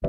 I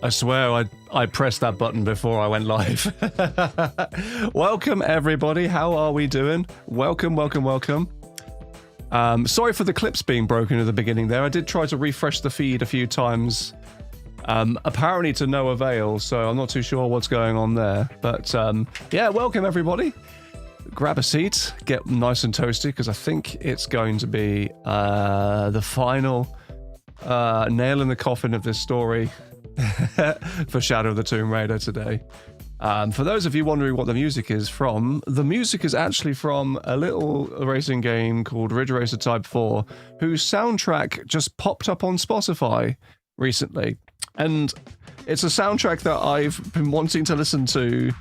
swear I pressed that button before I went live. Welcome everybody, how are we doing? Welcome, welcome, welcome. Sorry for the clips being broken at the beginning there. I did try to refresh the feed a few times, apparently to no avail, so I'm not too sure what's going on there. But yeah, welcome everybody. Grab a seat, get nice and toasty, because I think it's going to be the final nail in the coffin of this story for Shadow of the Tomb Raider today. For those of you wondering what the music is from, the music is actually from a little racing game called Ridge Racer Type 4, whose soundtrack just popped up on Spotify recently. And it's a soundtrack that I've been wanting to listen to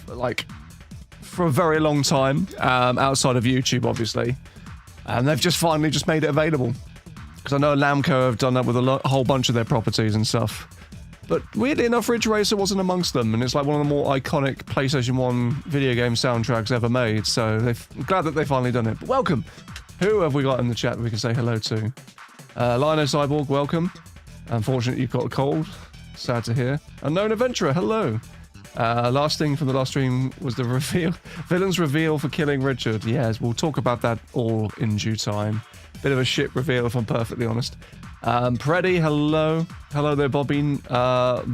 like for a very long time, outside of YouTube obviously, and they've just finally just made it available. Because I know Namco have done that with a whole bunch of their properties and stuff. But weirdly enough, Ridge Racer wasn't amongst them, and it's like one of the more iconic PlayStation 1 video game soundtracks ever made, so I'm glad that they've finally done it. But welcome! Who have we got in the chat that we can say hello to? Lino Cyborg, welcome. Unfortunately, you've got a cold. Sad to hear. Unknown Adventurer, hello. Last thing from the last stream was the reveal. Villain's reveal for killing Richard. Yes, we'll talk about that all in due time. Bit of a shit reveal, if I'm perfectly honest. Preddy, hello. Hello there, Bobby Bonev.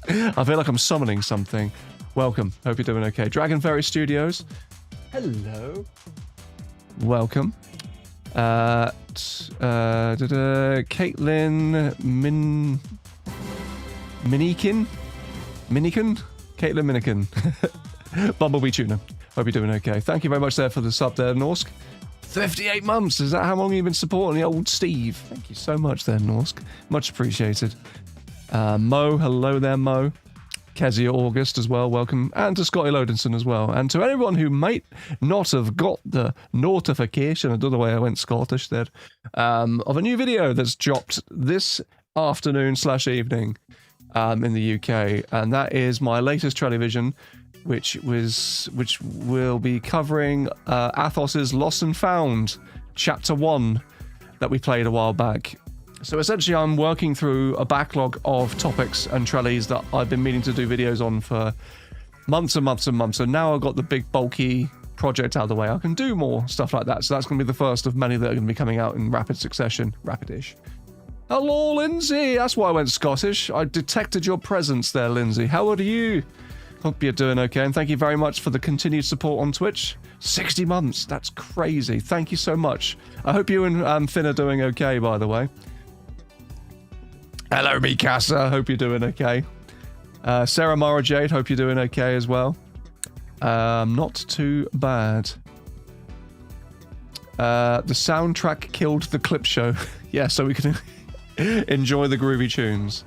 I feel like I'm summoning something. Welcome. Hope you're doing okay. Dragon Fairy Studios. Hello. Welcome. Caitlin Minikin? Caitlin Minikin. Bumblebee Tuna. Hope you're doing okay. Thank you very much there for the sub there, Norsk. 58 months. Is that how long you've been supporting the old Steve? Thank you so much there, Norsk. Much appreciated. Mo, hello there, Mo. Kezia August as well, welcome. And to Scotty Lodinson as well. And to anyone who might not have got the notification, I don't know why I went Scottish there, of a new video that's dropped this afternoon/evening in the UK. And that is my latest television, which will be covering Athos's Lost and Found Chapter 1 that we played a while back. So essentially I'm working through a backlog of topics and trellies that I've been meaning to do videos on for months and months and months, and now I've got the big bulky project out of the way, I can do more stuff like that. So that's going to be the first of many that are going to be coming out in rapid succession. Rapidish. Hello, Lindsay! That's why I went Scottish. I detected your presence there, Lindsay. How are you? Hope you're doing okay, and thank you very much for the continued support on Twitch. 60 months, that's crazy. Thank you so much. I hope you and Finn are doing okay, by the way. Hello, Mikasa. Hope you're doing okay. Sarah Mara Jade, hope you're doing okay as well. Not too bad. The soundtrack killed the clip show. Yeah, so we can enjoy the groovy tunes.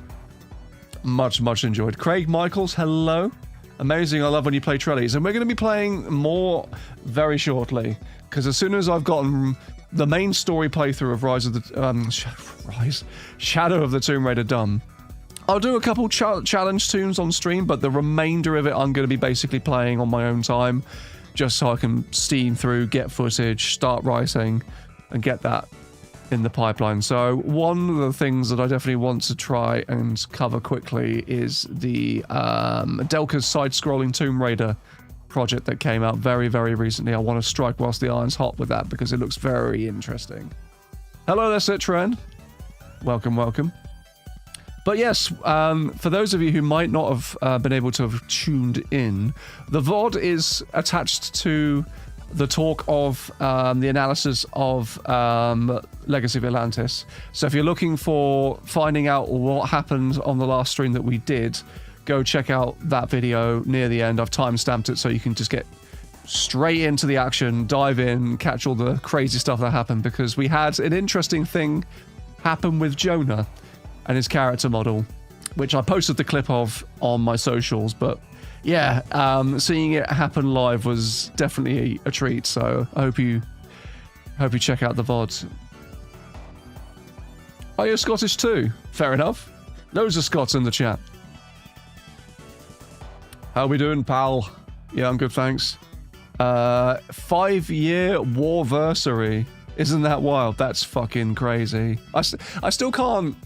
Much, much enjoyed. Craig Michaels, hello. Amazing, I love when you play trellies. And we're going to be playing more very shortly, because as soon as I've gotten the main story playthrough of Shadow of the Tomb Raider done, I'll do a couple challenge tunes on stream, but the remainder of it I'm going to be basically playing on my own time, just so I can steam through, get footage, start writing, and get that in the pipeline. So one of the things that I definitely want to try and cover quickly is the Delca's side-scrolling Tomb Raider project that came out very, very recently. I want to strike whilst the iron's hot with that because it looks very interesting. Hello there, Citroen. Welcome, welcome. But yes, for those of you who might not have been able to have tuned in, the VOD is attached to the talk of the analysis of Legacy of Atlantis. So if you're looking for finding out what happened on the last stream that we did, go check out that video near the end. I've timestamped it so you can just get straight into the action, dive in, catch all the crazy stuff that happened, because we had an interesting thing happen with Jonah and his character model, which I posted the clip of on my socials, but yeah, seeing it happen live was definitely a treat, so I hope you check out the VOD. Are you Scottish too? Fair enough. Loads of Scots in the chat. How we doing, pal? Yeah, I'm good, thanks. 5-year warversary. Isn't that wild? That's fucking crazy. I still can't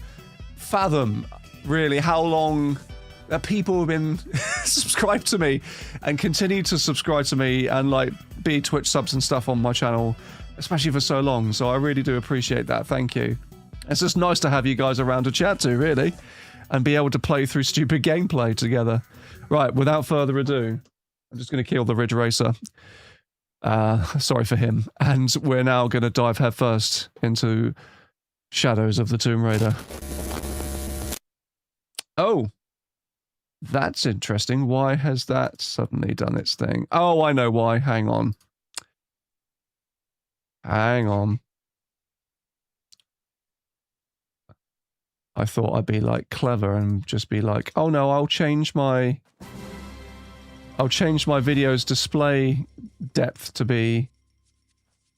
fathom, really, how long that people have been subscribed to me and continue to subscribe to me and like be Twitch subs and stuff on my channel, especially for so long. So I really do appreciate that. Thank you. It's just nice to have you guys around to chat to, really, and be able to play through stupid gameplay together. Right, without further ado, I'm just going to kill the Ridge Racer. Sorry for him. And we're now going to dive headfirst into Shadows of the Tomb Raider. Oh. That's interesting. Why has that suddenly done its thing? Oh, I know why. Hang on. Hang on. I thought I'd be like clever and just be like, oh no, I'll change my video's display depth to be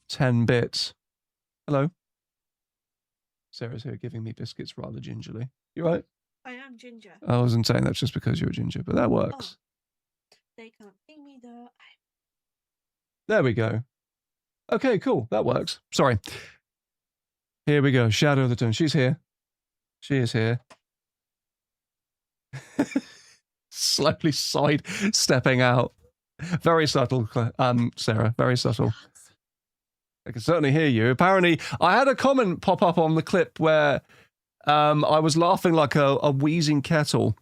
10 bits. Hello. Sarah's here giving me biscuits rather gingerly. You right? I am ginger. I wasn't saying that's just because you're ginger, but that works. Oh, they can't see me though. There we go. Okay, cool. That works. Sorry. Here we go. Shadow of the Tomb. She's here. She is here. Slowly side-stepping out. Very subtle, Sarah. Very subtle. I can certainly hear you. Apparently, I had a comment pop up on the clip where I was laughing like a wheezing kettle,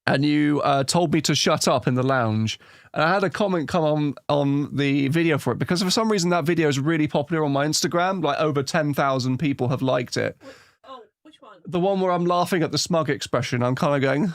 and you told me to shut up in the lounge. And I had a comment come on the video for it, because for some reason that video is really popular on my Instagram. Like over 10,000 people have liked it. Oh, which one? The one where I'm laughing at the smug expression. I'm kind of going,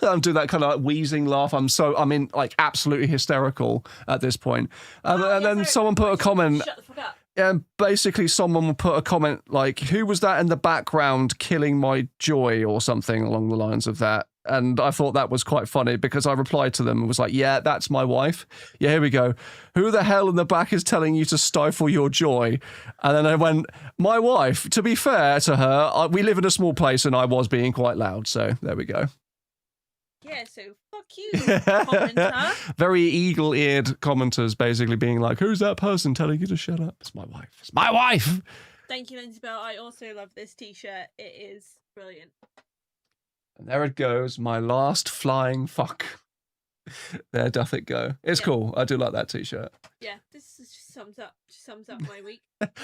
I'm doing that kind of like wheezing laugh. I'm in like absolutely hysterical at this point. And then someone put a comment. Shut the fuck up. And basically someone will put a comment like, who was that in the background killing my joy or something along the lines of that. And I thought that was quite funny because I replied to them and was like, yeah, that's my wife. Yeah, here we go. Who the hell in the back is telling you to stifle your joy? And then I went, my wife. To be fair to her, we live in a small place and I was being quite loud. So there we go. Yeah, so fuck you, commenter. Very eagle-eared commenters basically being like, who's that person telling you to shut up? It's my wife. It's my wife! Thank you, Lindsay Bell. I also love this t-shirt. It is brilliant. And there it goes, my last flying fuck. There doth it go. It's cool. I do like that t-shirt. Yeah, this just sums up my week.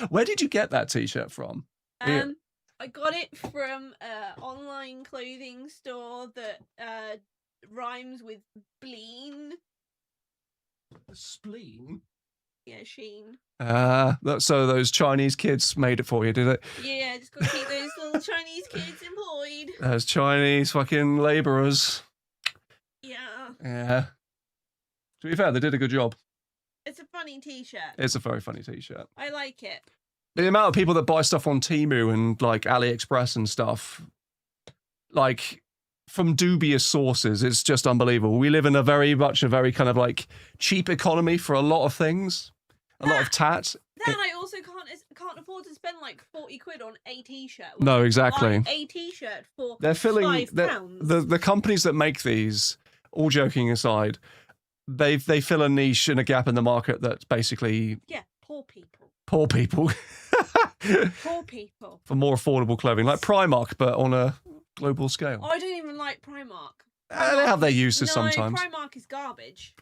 Where did you get that t-shirt from? I got it from an online clothing store that rhymes with spleen. Spleen? Yeah, Sheen. So those Chinese kids made it for you, did it? Yeah, just got to keep those little Chinese kids employed. Those Chinese fucking labourers. Yeah. Yeah. To be fair, they did a good job. It's a funny t-shirt. It's a very funny t-shirt. I like it. The amount of people that buy stuff on Temu and like AliExpress and stuff, like from dubious sources, it's just unbelievable. We live in a very kind of like cheap economy for a lot of things, a lot of tat. Then I also can't afford to spend like 40 quid on a t-shirt. No, exactly. Like a t-shirt for they're filling £5. The companies that make these, all joking aside, they fill a niche and a gap in the market that's basically poor people. Poor people. Poor people. For more affordable clothing, like Primark, but on a global scale. I don't even like Primark. They have their uses sometimes. Primark is garbage.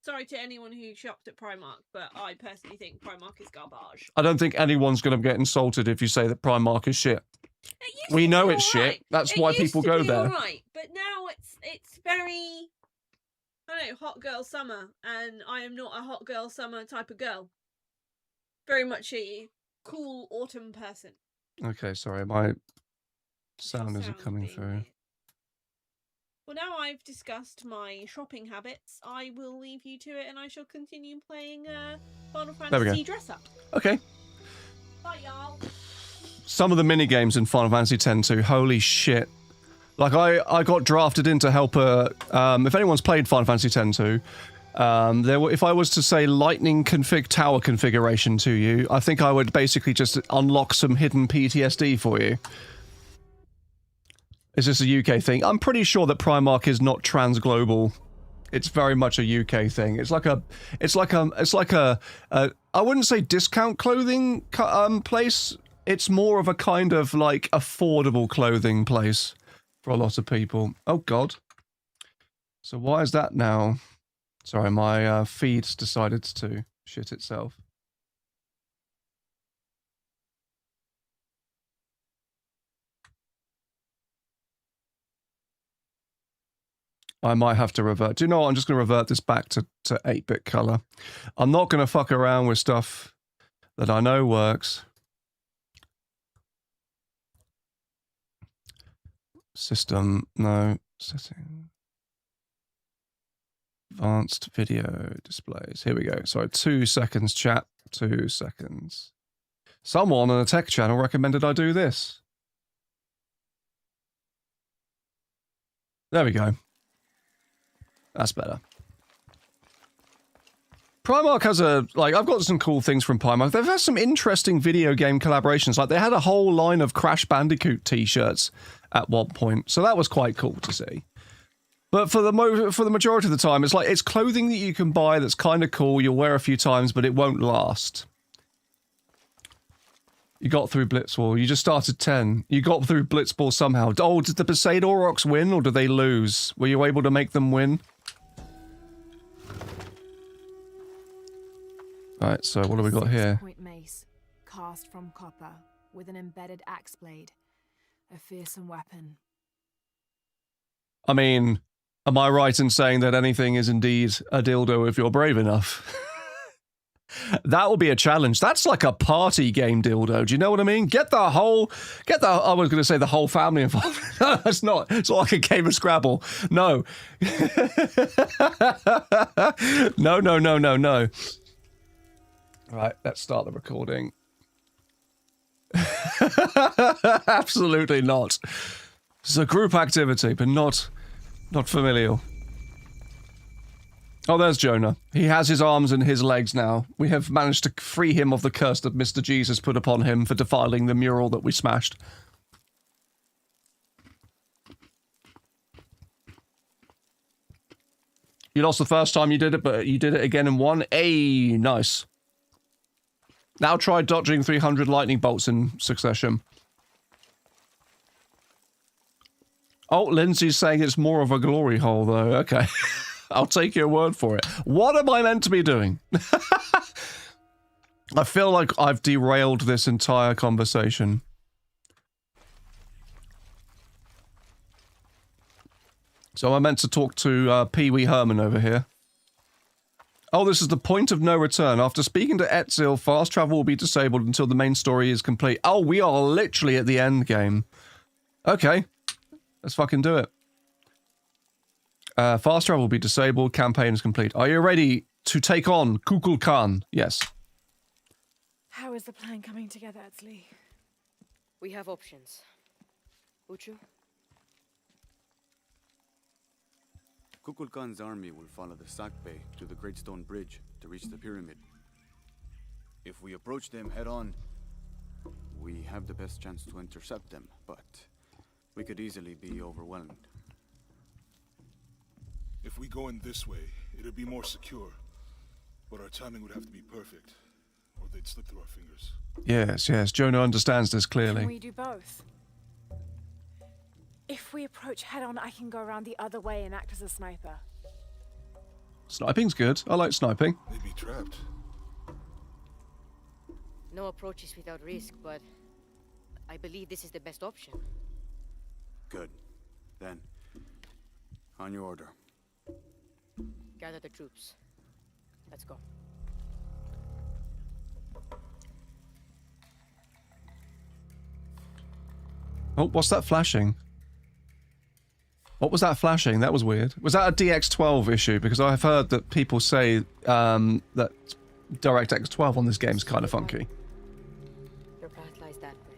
Sorry to anyone who shopped at Primark, but I personally think Primark is garbage. I don't think anyone's going to get insulted if you say that Primark is shit. We know it's shit. That's why people go there. Right, but now it's very, I don't know, hot girl summer, and I am not a hot girl summer type of girl. Very much a cool autumn person. Okay, sorry, my sound isn't coming through. Weird. Well, now I've discussed my shopping habits, I will leave you to it, and I shall continue playing Final Fantasy Dress Up. Okay. Bye, y'all. Some of the mini games in Final Fantasy X-2, holy shit! Like I got drafted in to help if anyone's played Final Fantasy X-2, if I was to say lightning config tower configuration to you, I think I would basically just unlock some hidden PTSD for you. Is this a UK thing? I'm pretty sure that Primark is not trans-global. It's very much a UK thing. It's like a I wouldn't say discount clothing place. It's more of a kind of like affordable clothing place for a lot of people. Oh God. So why is that now? Sorry, my feed's decided to shit itself. I might have to revert. Do you know what? I'm just going to revert this back to 8-bit color. I'm not going to fuck around with stuff that I know works. System, no. Setting. Advanced video displays. Here we go. Sorry, 2 seconds, chat. 2 seconds. Someone on a tech channel recommended I do this. There we go. That's better. Primark has I've got some cool things from Primark. They've had some interesting video game collaborations. Like, they had a whole line of Crash Bandicoot t-shirts at one point. So that was quite cool to see. But for the majority of the time, it's clothing that you can buy that's kind of cool. You'll wear a few times, but it won't last. You got through Blitzball. You just started 10. You got through Blitzball somehow. Oh, did the Besaid Aurochs win, or did they lose? Were you able to make them win? Right, so what do we got here? Point mace, cast from copper, with an embedded axe blade. A fearsome weapon. I mean, am I right in saying that anything is indeed a dildo if you're brave enough? That will be a challenge. That's like a party game dildo. Do you know what I mean? I was going to say the whole family involved. No, it's not. It's like a game of Scrabble. No. No. Right, let's start the recording. Absolutely not. It's a group activity, but not familial. Oh, there's Jonah. He has his arms and his legs now. We have managed to free him of the curse that Mr. Jesus put upon him for defiling the mural that we smashed. You lost the first time you did it, but you did it again and won. Hey, nice. Now try dodging 300 lightning bolts in succession. Oh, Lindsay's saying it's more of a glory hole, though. Okay. I'll take your word for it. What am I meant to be doing? I feel like I've derailed this entire conversation. So I meant to talk to Pee Wee Herman over here. Oh, this is the point of no return. After speaking to Etzil, fast travel will be disabled until the main story is complete. Oh, we are literally at the end game. Okay. Let's fucking do it. Fast travel will be disabled. Campaign is complete. Are you ready to take on Kukul Khan? Yes. How is the plan coming together, Etzli? We have options. Uchu? Kukul Khan's army will follow the Sakbe to the Great Stone Bridge to reach the pyramid. If we approach them head-on, we have the best chance to intercept them, but we could easily be overwhelmed. If we go in this way, it'd be more secure. But our timing would have to be perfect, or they'd slip through our fingers. Yes, yes. Jonah understands this Can clearly. we do both? If we approach head-on, I can go around the other way and act as a sniper. Sniping's good. I like sniping. They'd be trapped. No approach is without risk, but I believe this is the best option. Good. Then, on your order. Gather the troops. Let's go. Oh, what's that flashing? What was that flashing? That was weird. Was that a DX12 issue? Because I've heard that people say that DirectX 12 on this game is kind of funky. Your path lies that way.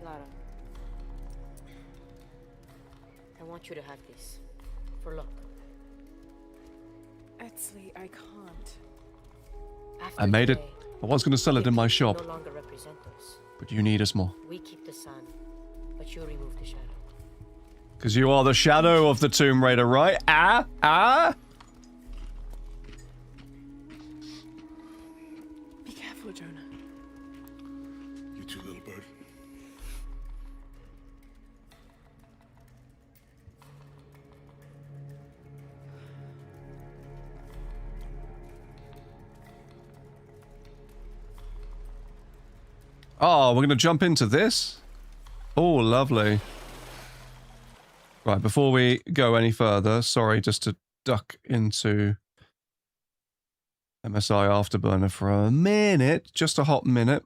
Lara, I want you to have this. For luck. Etzli, I can't. After I made it. today, I was going to sell it in my shop, no longer represent us. but you need us more. We keep the sun, but you remove the shadow. Because you are the shadow of the Tomb Raider, right? Ah? Ah? Be careful, Jonah. You too, little bird. Oh, we're going to jump into this? Oh, lovely. Right, before we go any further, sorry, just to duck into MSI Afterburner for a minute, just a hot minute.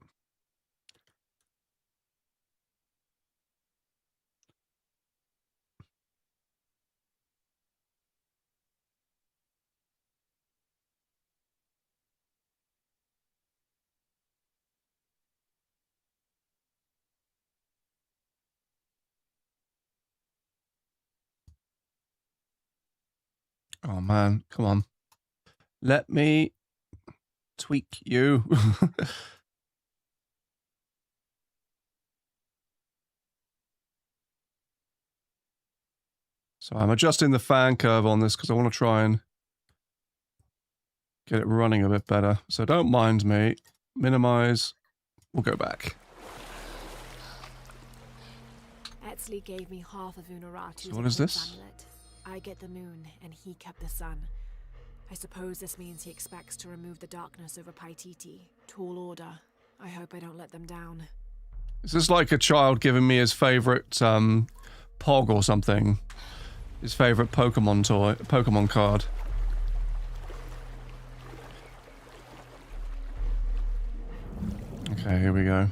Oh man, come on. Let me tweak you. So I'm adjusting the fan curve on this because I want to try and get it running a bit better. So don't mind me. Minimize. We'll go back. Etzli gave me half of Unaratu's So what is this? amulet. I get the moon, and he kept the sun. I suppose this means he expects to remove the darkness over Paititi. Tall order. I hope I don't let them down. Is this like a child giving me his favorite Pog or something? His favorite Pokemon card. Okay, here we go.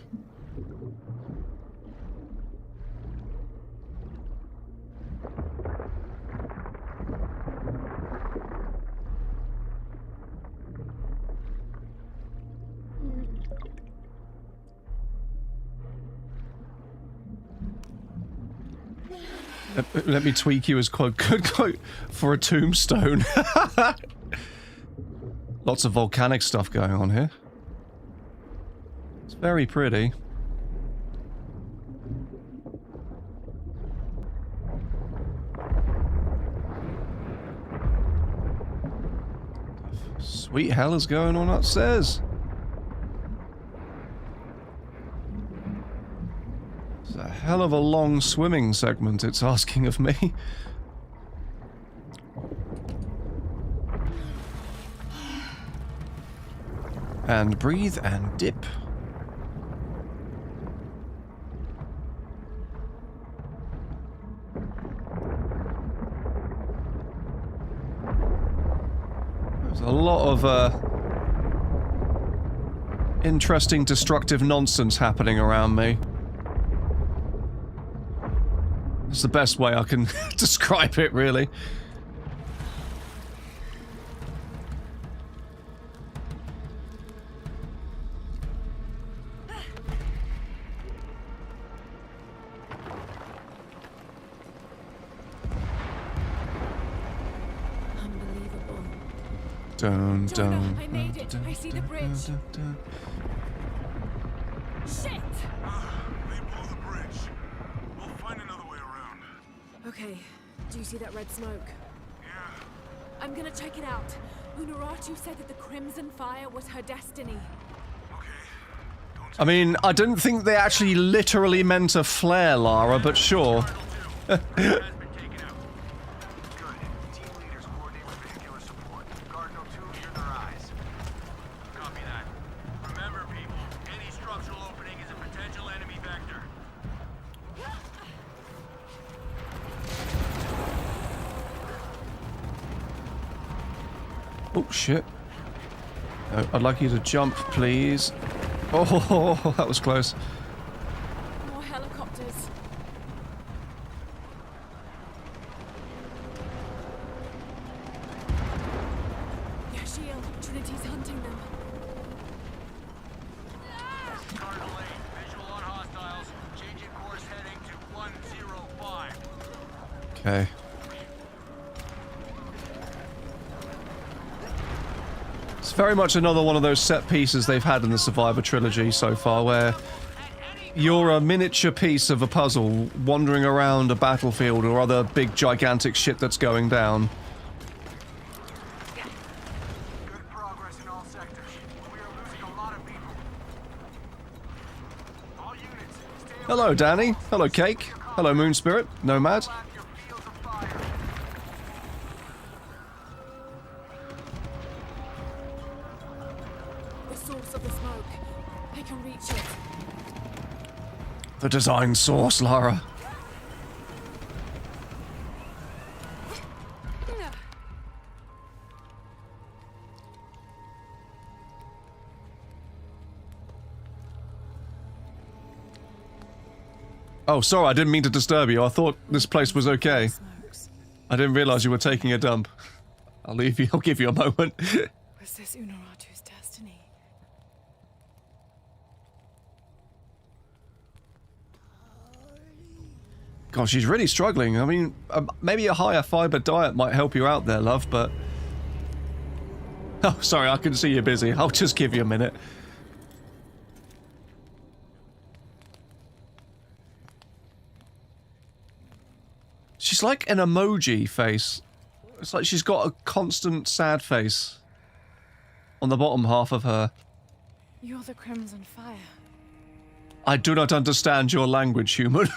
Let me tweak you as quote for a tombstone. Lots of volcanic stuff going on here. It's very pretty. Sweet hell is going on upstairs. It's a hell of a long swimming segment it's asking of me. And breathe and dip. There's a lot of interesting destructive nonsense happening around me. It's the best way I can describe it, really. Unbelievable. Dun, Jonah, dun, I made it. dun, I see the dun, bridge. dun, dun. Shit! They blew the bridge. We'll find another way around. Okay, do you see that red smoke? Yeah. I'm gonna check it out. Unuratu said that the Crimson Fire was her destiny. Okay. Don't I mean, I didn't think they actually literally meant a flare, Lara, but sure. has been taken out. Good. Team leaders coordinate with vehicular support. Guard no 2 near their eyes. Copy that. Remember, people, any structural opening is a potential enemy vector. Oh, shit. I'd like you to jump, please. Oh, that was close. More helicopters. Your shield. Trinity's hunting them. Cardinal 8, visual on hostiles. Changing course heading to 105. Okay. It's very much another one of those set pieces they've had in the Survivor trilogy so far, where you're a miniature piece of a puzzle wandering around a battlefield or other big gigantic shit that's going down. Good progress in all sectors. We are losing a lot of people. All units, stay Hello, Danny. Hello, Cake. Hello, Moon Spirit. Nomad. back your fields of fire. The source of the smoke. I can reach it. The design source, Lara. Oh, sorry, I didn't mean to disturb you. I thought this place was okay. Smokes. I didn't realize you were taking a dump. I'll leave you. I'll give you a moment. Was this Unuratu's destiny? God, she's really struggling. I mean, maybe a higher fiber diet might help you out there, love, but... Oh, sorry, I can see you're busy. I'll just give you a minute. She's like an emoji face. It's like she's got a constant sad face on the bottom half of her. You're the Crimson Fire. I do not understand your language, human.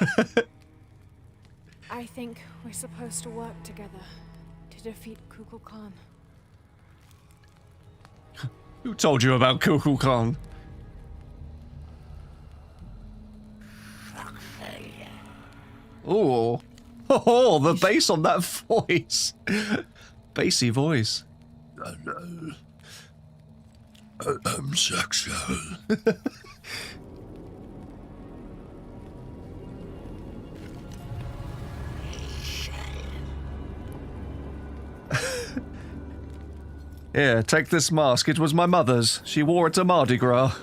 I think we're supposed to work together to defeat Kukulkan. Who told you about Kukulkan? Oh. Oh, the bass on that voice. Bassy voice. I'm sexual. Here, take this mask. It was my mother's. She wore it to Mardi Gras.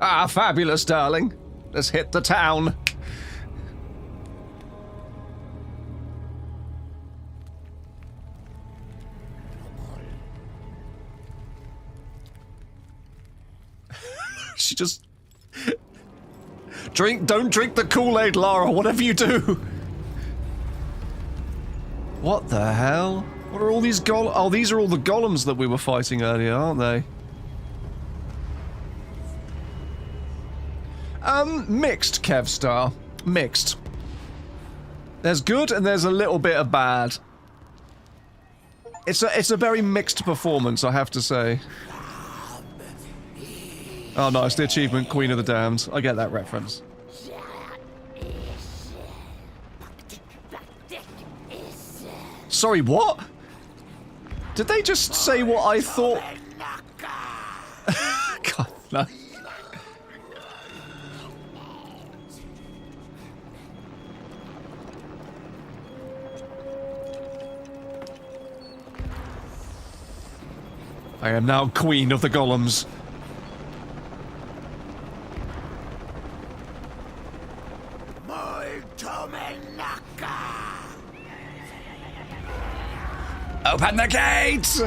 Ah, fabulous, darling. Let's hit the town. She just... Don't drink the Kool-Aid, Lara, whatever you do. What the hell? What are all these oh, these are all the golems that we were fighting earlier, aren't they? Mixed, Kevstar. Mixed. There's good and there's a little bit of bad. It's a very mixed performance, I have to say. Oh, nice, the achievement, Queen of the Damned. I get that reference. Sorry, what? Did they just say what I thought? God, no. I am now Queen of the Golems. Open the gates!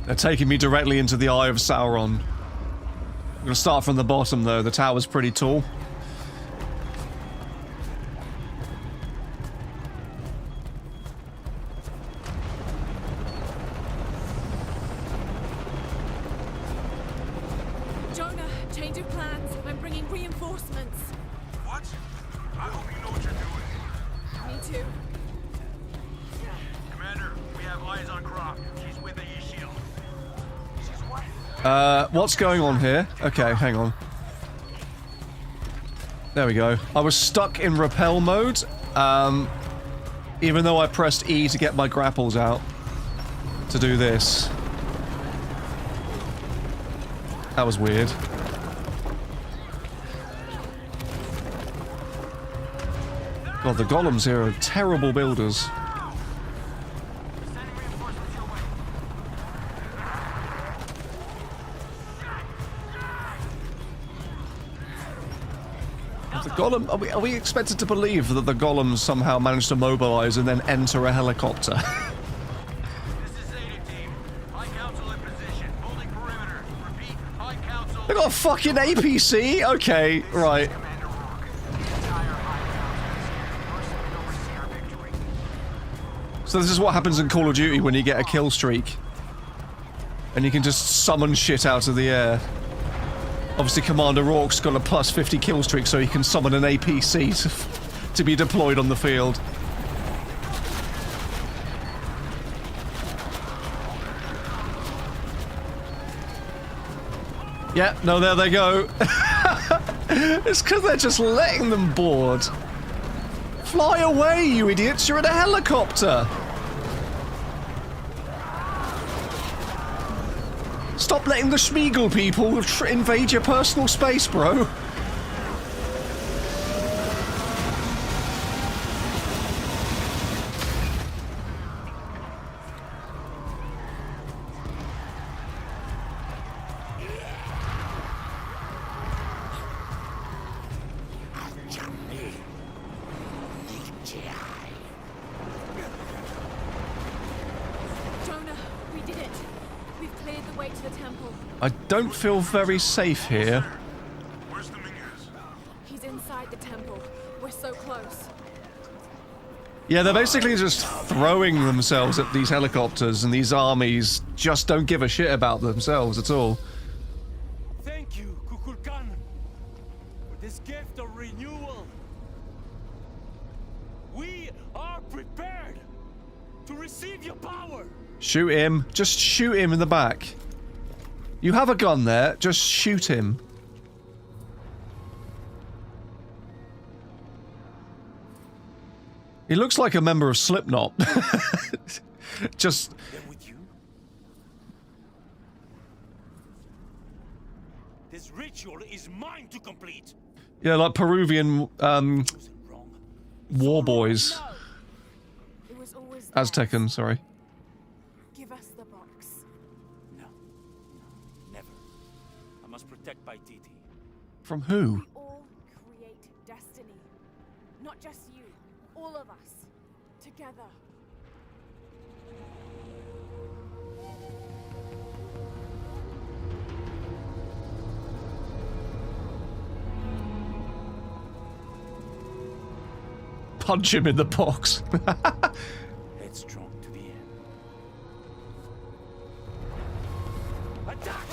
They're taking me directly into the Eye of Sauron. I'm gonna start from the bottom though, the tower's pretty tall. bringing reinforcements. What? I hope you know what you're doing. Me too. Commander, we have eyes on Croft. She's with the E-Shield. She's what? What's going on here? Okay, hang on. There we go. I was stuck in rappel mode, even though I pressed E to get my grapples out to do this. That was weird. God, the golems here are terrible builders. Sending reinforcements your way. The golem... Are we expected to believe that the golems somehow managed to mobilize and then enter a helicopter? This is Zeta Team. High Council in position. Holding perimeter. Repeat, High Council. They got a fucking APC? Okay, right. Commander Rourke. The entire High Council is here. Personally oversee our victory. So this is what happens in Call of Duty when you get a kill streak. And you can just summon shit out of the air. Obviously Commander Rourke's got a plus 50 kill streak, so he can summon an APC to be deployed on the field. Yeah, no, there they go. It's because they're just letting them board. Fly away, you idiots! You're in a helicopter! Stop letting the Schmiegel people invade your personal space, bro. Jonah, we did it. We've cleared the way to the temple. I don't feel very safe here. Where's Dominguez? He's inside the temple. We're so close. Yeah, they're basically just throwing themselves at these helicopters, and these armies just don't give a shit about themselves at all. Thank you, Kukulkan, for this gift of renewal. We are prepared to receive your power. Shoot him. Just shoot him in the back. You have a gun there. Just shoot him. He looks like a member of Slipknot. Just... Then with you, this ritual is mine to complete. Yeah, like Peruvian, Wrong. war boys. No. It was always theirs. Aztecan, sorry. Give us the box. No, never. I must protect Paititi. From who? We all create destiny. Not just you. All of us. Together. Punch him in the box. Headstrong to the end. Attack!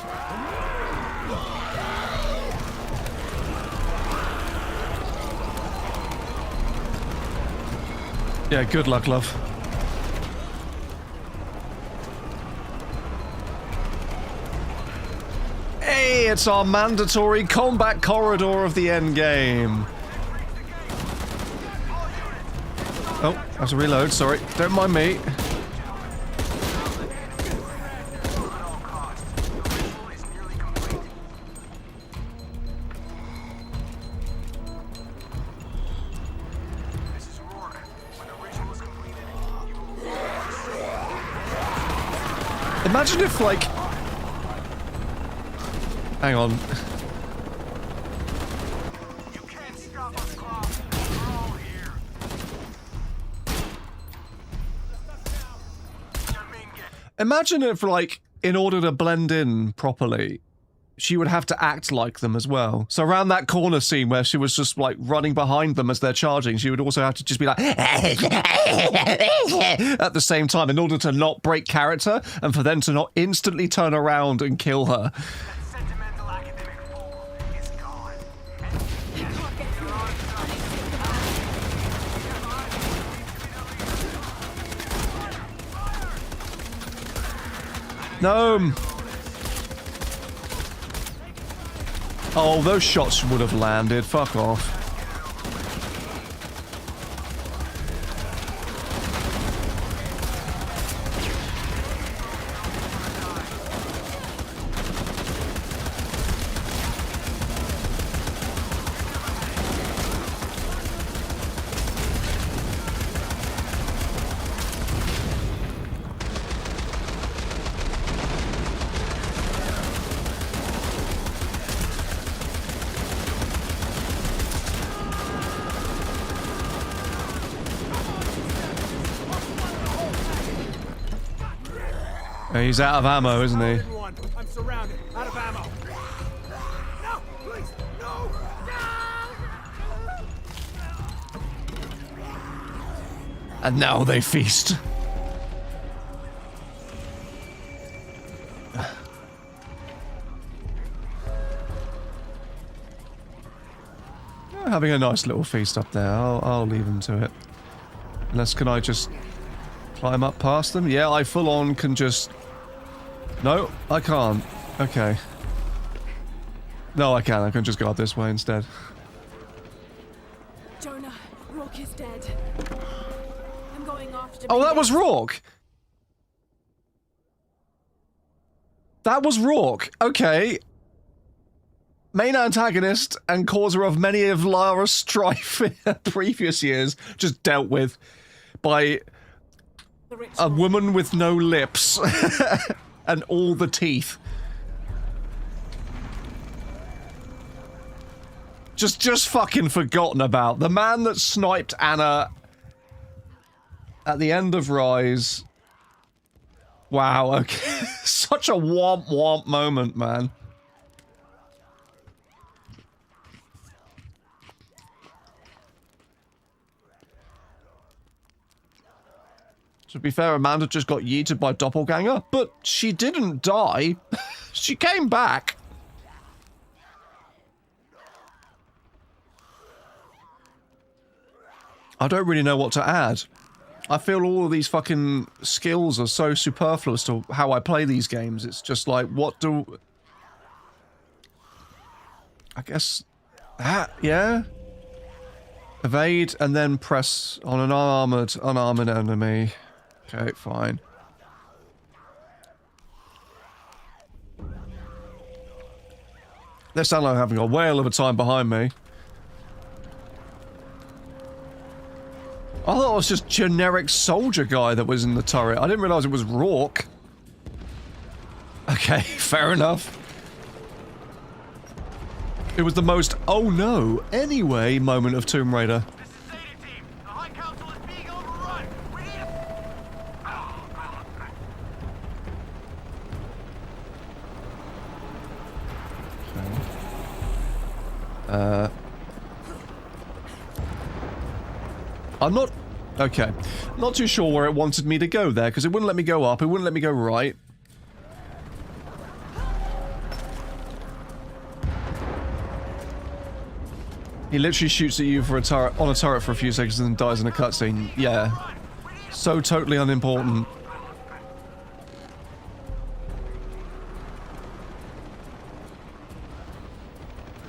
Yeah, good luck, love. Hey, it's our mandatory combat corridor of the endgame. Oh, I have to reload, sorry. Don't mind me. At all costs. The ritual is nearly complete. This is Rourke. When the ritual is completed, you will... Imagine if, like... Hang on. You can't stop us, Croft. We're all here. Imagine if, like, in order to blend in properly, she would have to act like them as well. So around that corner scene where she was just, like, running behind them as they're charging, she would also have to just be like... at the same time in order to not break character and for them to not instantly turn around and kill her. That sentimental academic fool is gone. No. Oh, those shots would have landed. Fuck off. He's out of ammo, isn't he? I'm surrounded. Out of ammo. No, please, no. And now they feast. Having a nice little feast up there. I'll leave them to it. Unless, can I just climb up past them? Yeah, I full on can just... No, I can't. Okay. No, I can. I can just go up this way instead. Jonah, Rourke is dead. I'm going after... Oh, that was Rourke! That was Rourke. Okay. Main antagonist and causer of many of Lara's strife in previous years, just dealt with by a woman with no lips and all the teeth. Just fucking forgotten about. The man that sniped Anna at the end of Rise. Wow, okay. Such a womp womp moment, man. To be fair, Amanda just got yeeted by Doppelganger, but she didn't die. She came back. I don't really know what to add. I feel all of these fucking skills are so superfluous to how I play these games. It's just like, what do... I guess... that, yeah? Evade and then press on an unarmored enemy. Okay, fine. They sound like having a whale of a time behind me. I thought it was just generic soldier guy that was in the turret. I didn't realize it was Rourke. Okay, fair enough. It was the most oh no, anyway moment of Tomb Raider. This is Zeta Team. The High Council is being overrun. We need I'm not... Okay. Not too sure where it wanted me to go there, because it wouldn't let me go up, it wouldn't let me go right. He literally shoots at you for a turret, on a turret for a few seconds and then dies in a cutscene. Yeah. So totally unimportant.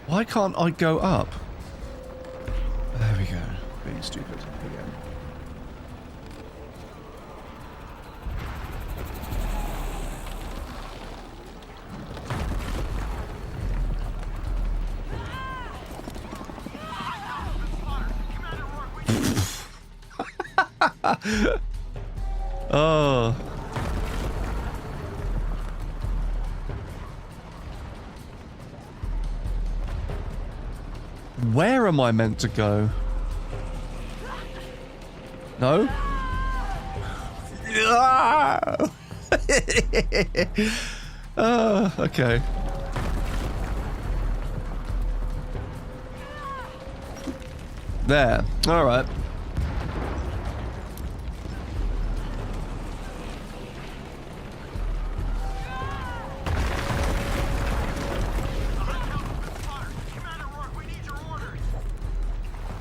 Why can't I go up? There we go. Being stupid again. Oh. Where am I meant to go? No? Okay. There. Alright.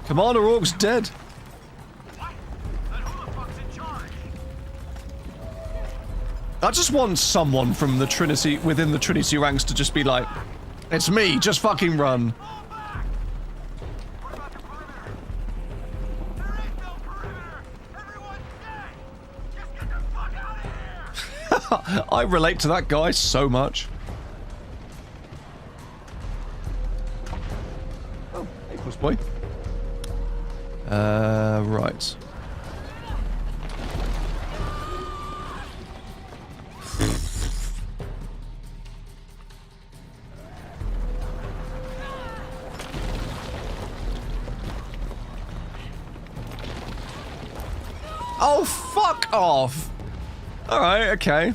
Commander Rourke's dead. What? Then who the fuck's in charge? I just want someone from the Trinity, within the Trinity ranks to just be like, it's me, just fucking run. What about the perimeter? There ain't no perimeter! Everyone's dead! Just get the fuck out of here! I relate to that guy so much. Oh, hey, puss boy. Right. Oh, fuck off! Alright, okay.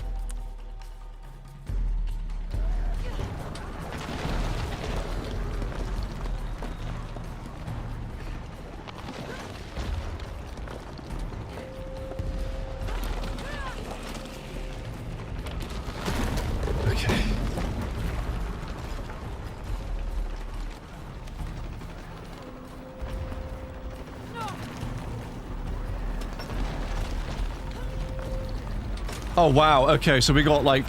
Okay. Oh wow, okay, so we got like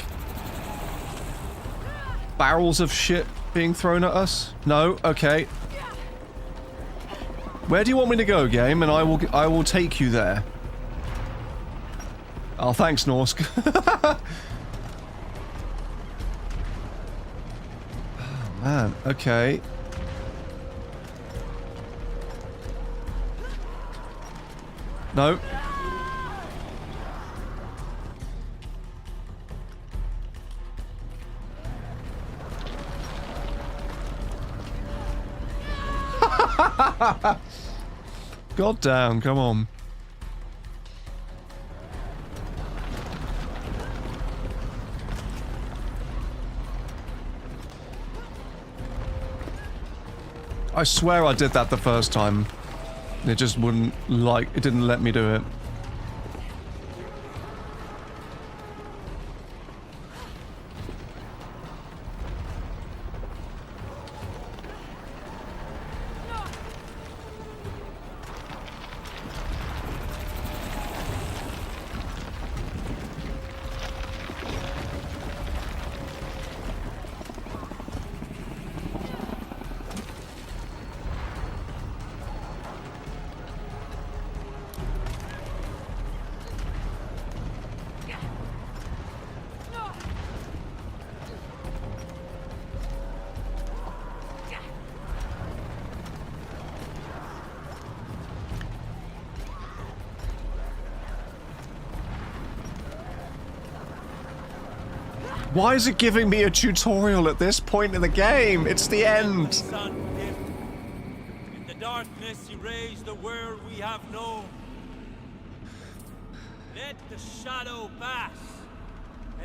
barrels of shit being thrown at us? No? Okay. Where do you want me to go, game? And I will take you there. Oh, thanks, Norsk. Oh, man, okay. No. God damn, come on. I swear I did that the first time. It just wouldn't it didn't let me do it. Why is it giving me a tutorial at this point in the game? It's the end. Son, in the darkness erase the world we have known. Let the shadow pass,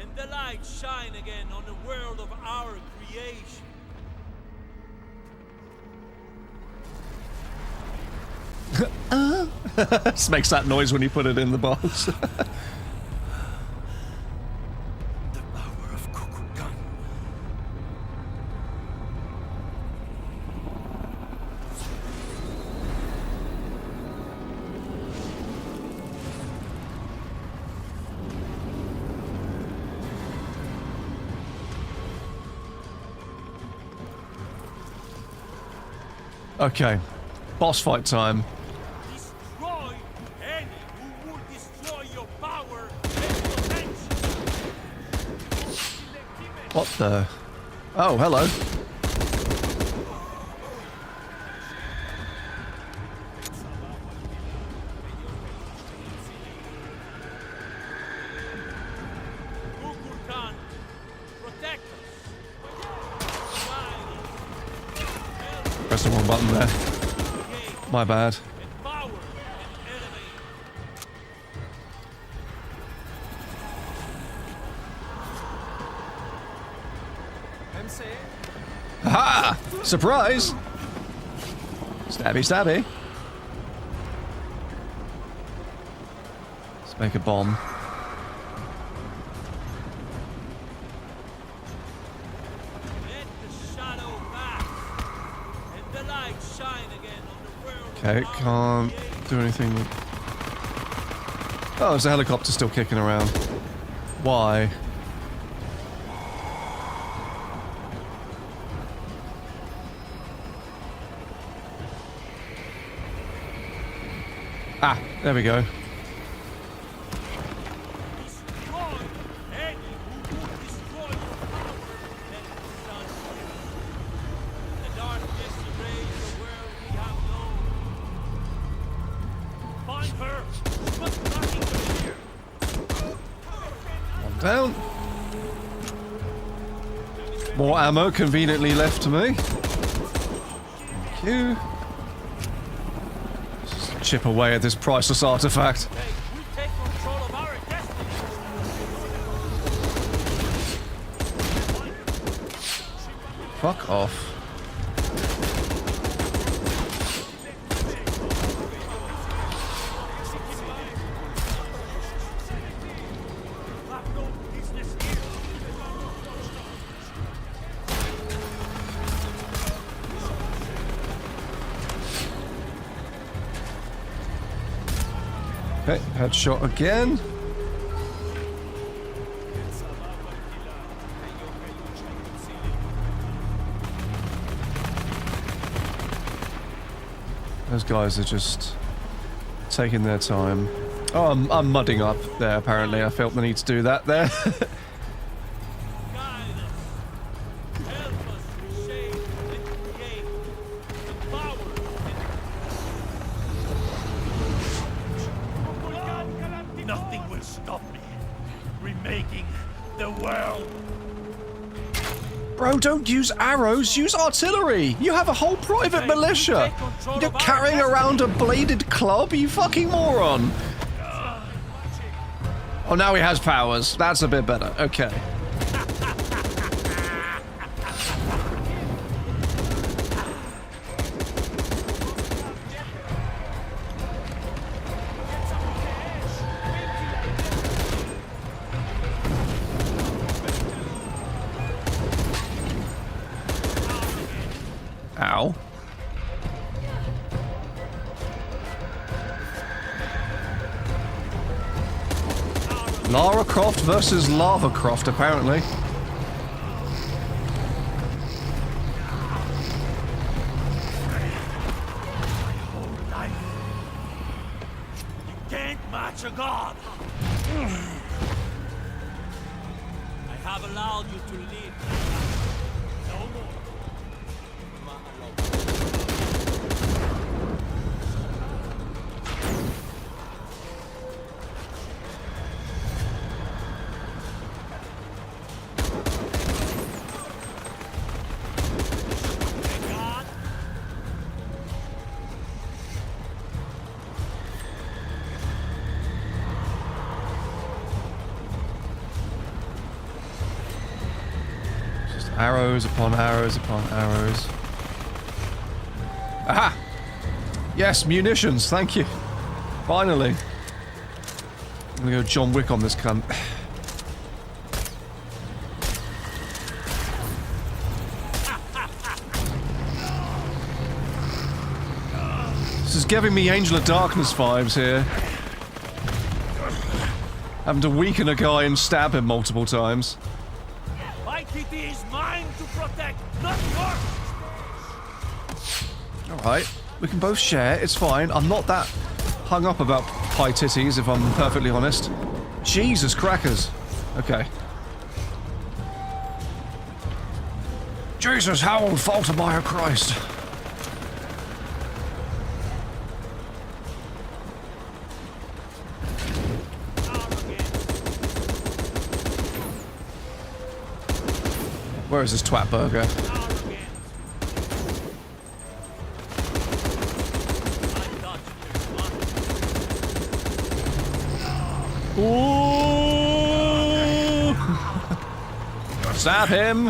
and the light shine again on the world of our creation. This makes that noise when you put it in the box. The power of Kukulkan. Okay. Boss fight time. Destroy any who would destroy your power and potential. What the? Oh, hello. Kukulkan, protect us. Press the wrong button there. My bad. Empower an enemy. Ha! Surprise! Stabby, stabby. Let's make a bomb. Let the shadow pass, and the light shine again on the world. Okay, can't do anything with... Oh, there's a helicopter still kicking around. Why? Ah, there we go. Destroy any who would destroy your power and sun's will. The darkness erase the world we have known. Find her! She must not interfere! One down. More ammo conveniently left to me. Thank you. Just chip away at this priceless artifact. Hey, we take control of our destiny! Fuck off. Have no business here! Okay, headshot again. Those guys are just taking their time. Oh, I'm mudding up there, apparently. I felt the need to do that there. Guide us! Help us reshape and create the power and... Nothing will stop me. Remaking the world. Bro, don't use arrows, use artillery! You have a whole private militia! You're carrying around a bladed club, you fucking moron! Oh, now he has powers. That's a bit better. Okay. Ow. Lara Croft versus Lava Croft, apparently. Can't match a god. I have allowed you to live. No more. God. Just arrows upon arrows upon arrows. Aha! Yes, munitions, thank you. Finally. I'm gonna go John Wick on this cunt. This is giving me Angel of Darkness vibes here. Having to weaken a guy and stab him multiple times. My kitty is mine to protect, not yours. Alright, we can both share, it's fine. I'm not that hung up about pie titties, if I'm perfectly honest. Jesus crackers. Okay. Jesus, how will falter by a Christ? Where is this twat burger? Ooh! Stab him!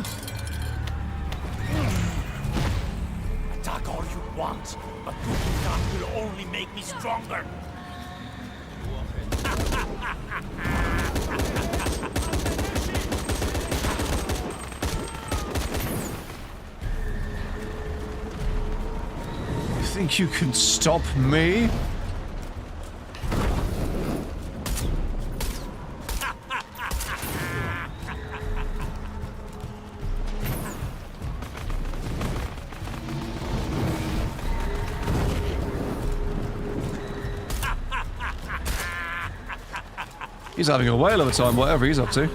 Attack all you want, but Kukulkan will only make me stronger. You think you can stop me? He's having a whale of a time, whatever he's up to.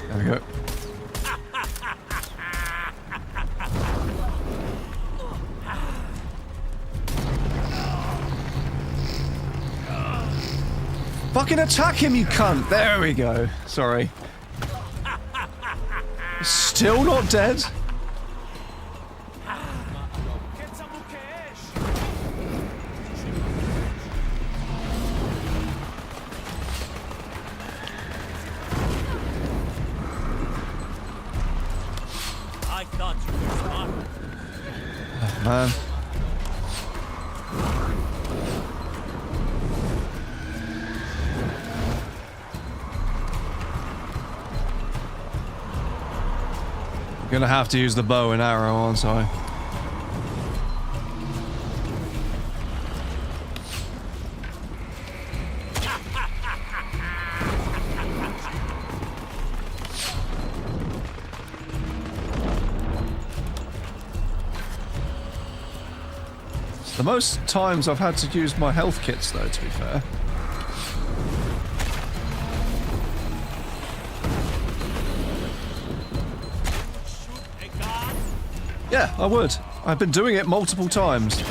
There we go. Fucking attack him, you cunt! There we go. Sorry. Still not dead? I thought you were smart. Oh, man. Gonna have to use the bow and arrow, aren't I? It's the most times I've had to use my health kits, though, to be fair. Yeah, I would. I've been doing it multiple times.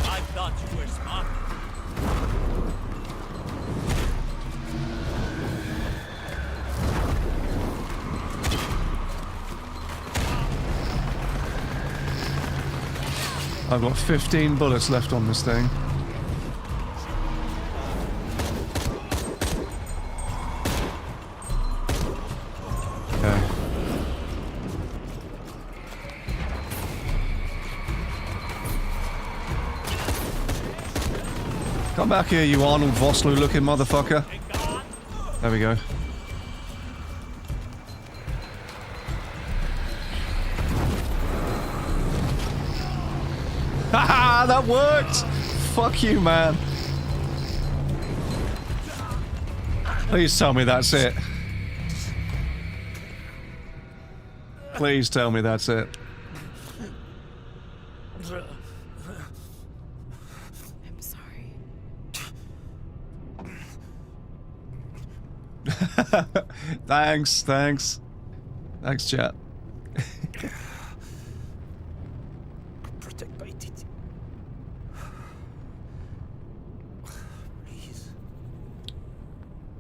I thought you were smart. I've got 15 bullets left on this thing. Okay. Come back here, you Arnold Vosloo looking motherfucker. There we go. Haha, that worked! Fuck you, man. Please tell me that's it. Please tell me that's it. I'm sorry. Thanks, thanks. Thanks, chat. Protect Paititi. Please.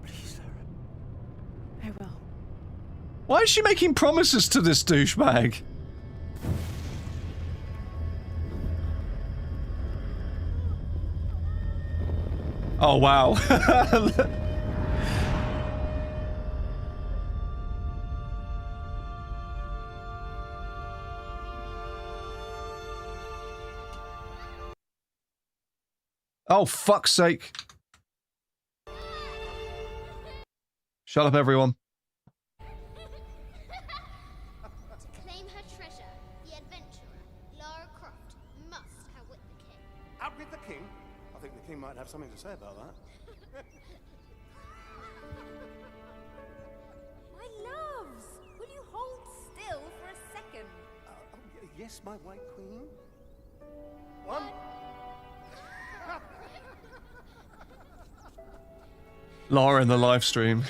Please, Sarah. I will. Why is she making promises to this douchebag? Oh, wow. Oh, fuck's sake. Shut up, everyone. To claim her treasure, the adventurer, Lara Croft, must outwit the king. Outwit the king? I think the king might have something to say about that. My loves, will you hold still for a second? Yes, my white queen. One. Lara in the live stream.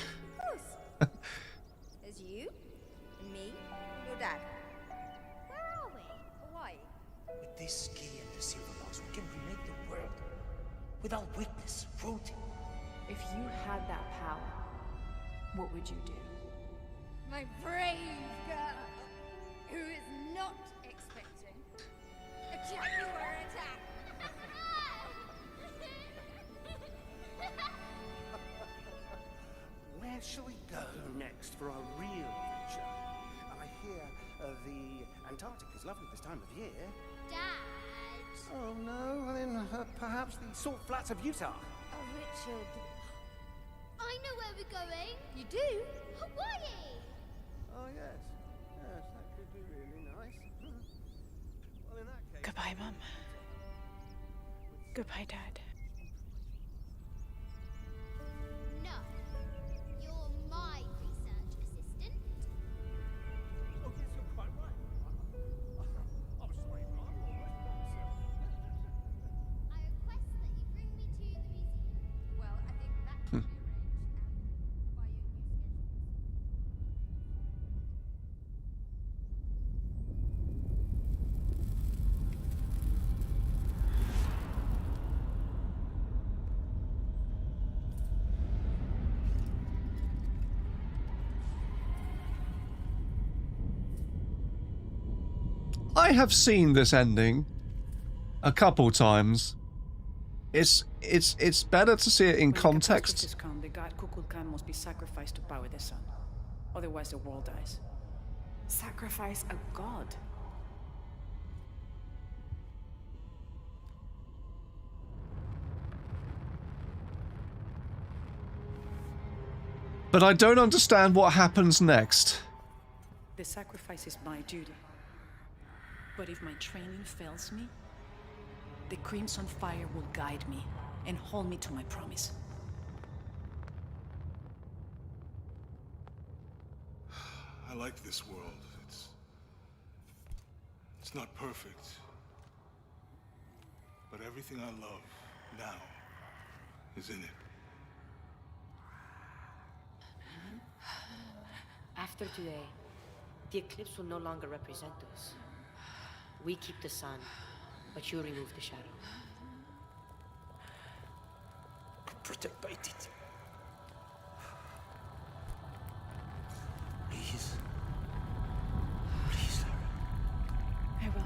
There's you, and me, your dad. Where are we? Hawaii. With this key and the silver locks, we can remake the world. Without weakness, cruelty. If you had that power, what would you do? My brave girl, who is not expecting a Jaguar attack. Where shall we go next for our real adventure? I hear the Antarctic is lovely this time of year. Dad. Oh no, well then perhaps the salt flats of Utah. Oh, Richard. I know where we're going. You do? Hawaii. Oh yes, yes, that could be really nice. Well, in that case, Goodbye, Mum. with Goodbye, Dad. No. You're my research assistant. Oh, yes, you're quite right. I'm sorry, but I'm almost myself. I request that you bring me to the museum. Well, I think that can be arranged. By your new schedule. I have seen this ending a couple times. It's better to see it in context. The god Kukulkan must be sacrificed to power the sun. Otherwise the world dies. Sacrifice a god? But I don't understand what happens next. The sacrifice is my duty. But if my training fails me, the Crimson Fire will guide me and hold me to my promise. I like this world. It's not perfect. But everything I love now is in it. After today, the eclipse will no longer represent us. We keep the sun, but you remove the shadow. Protect Paititi. Please. Please, Lara. I will.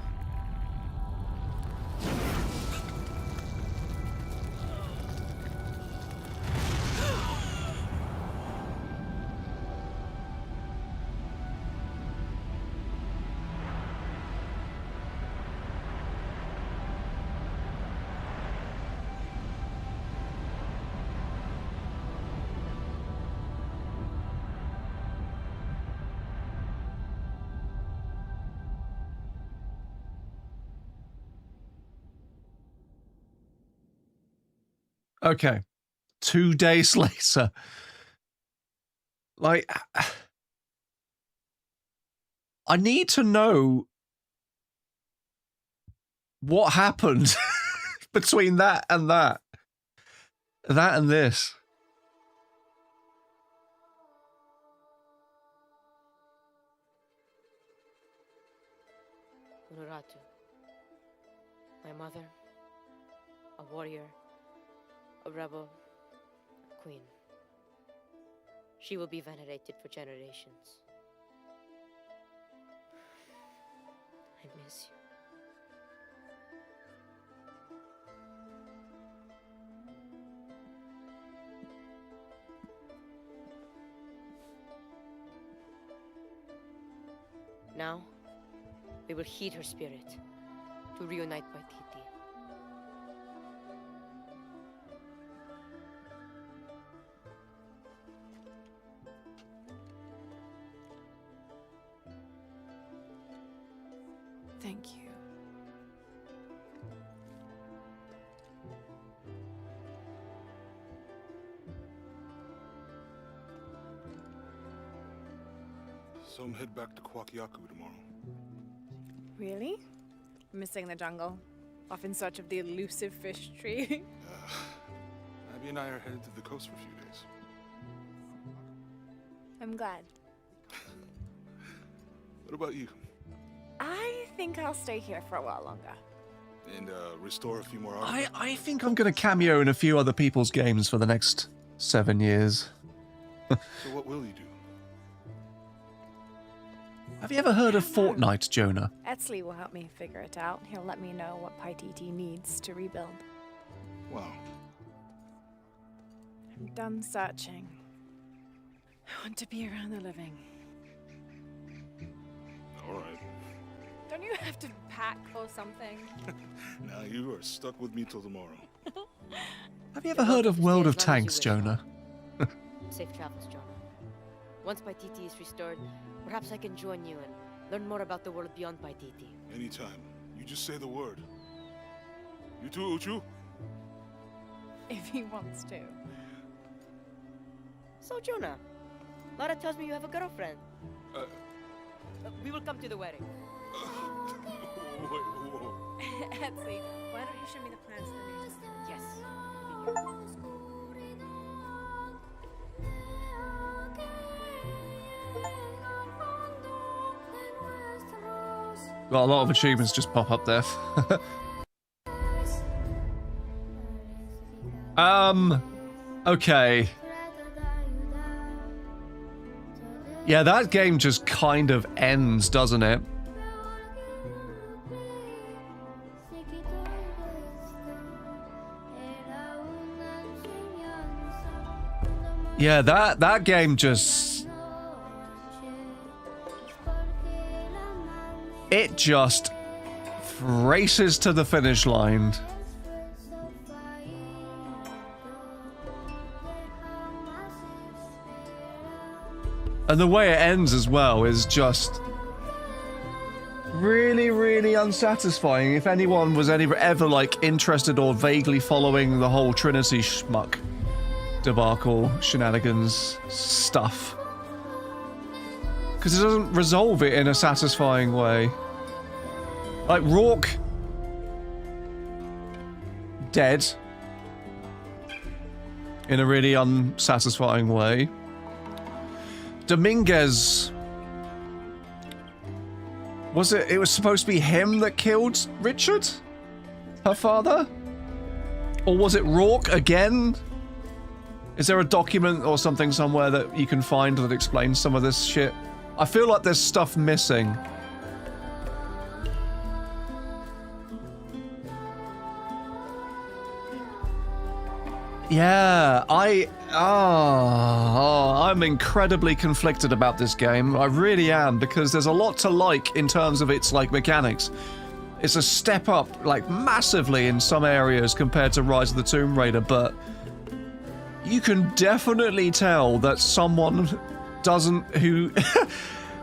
Okay. 2 days later. Like, I need to know what happened between that and that. That and this. Unuratu, my mother, a warrior, a rebel, a queen. She will be venerated for generations. I miss you. Now, we will heed her spirit to reunite Paititi. Thank you. So I'm head back to Kwakyaku tomorrow. Really? Missing the jungle? Off in search of the elusive fish tree? Abby and I are headed to the coast for a few days. I'm glad. What about you? I think I'll stay here for a while longer. And restore a few more artifacts? I think I'm going to cameo in a few other people's games for the next 7 years. So what will you do? Have you ever heard of Fortnite, Jonah? Etzli will help me figure it out. He'll let me know what Paititi needs to rebuild. Wow. I'm done searching. I want to be around the living. All right. Don't you have to pack or something? Now you are stuck with me till tomorrow. Have you ever heard of World of Tanks, Jonah? Safe travels, Jonah. Once Paititi is restored, perhaps I can join you and learn more about the world beyond Paititi. Anytime. You just say the word. You too, Uchu? if he wants to. So, Jonah, Lara tells me you have a girlfriend. We will come to the wedding. Etsy, why don't you show me the plans for the new town? Yes. Got a lot of achievements just pop up there. Okay. Yeah, that game just kind of ends, doesn't it? Yeah, that game just... It just races to the finish line. And the way it ends as well is just really, really unsatisfying. If anyone was ever like interested or vaguely following the whole Trinity schmuck debacle, shenanigans stuff. Because it doesn't resolve it in a satisfying way. Like, Rourke... dead. In a really unsatisfying way. Dominguez... It was supposed to be him that killed Richard? Her father? Or was it Rourke again? Is there a document or something somewhere that you can find that explains some of this shit? I feel like there's stuff missing. Yeah, I'm incredibly conflicted about this game. I really am, because there's a lot to like in terms of its, like, mechanics. It's a step up, like, massively in some areas compared to Rise of the Tomb Raider, but you can definitely tell that someone who...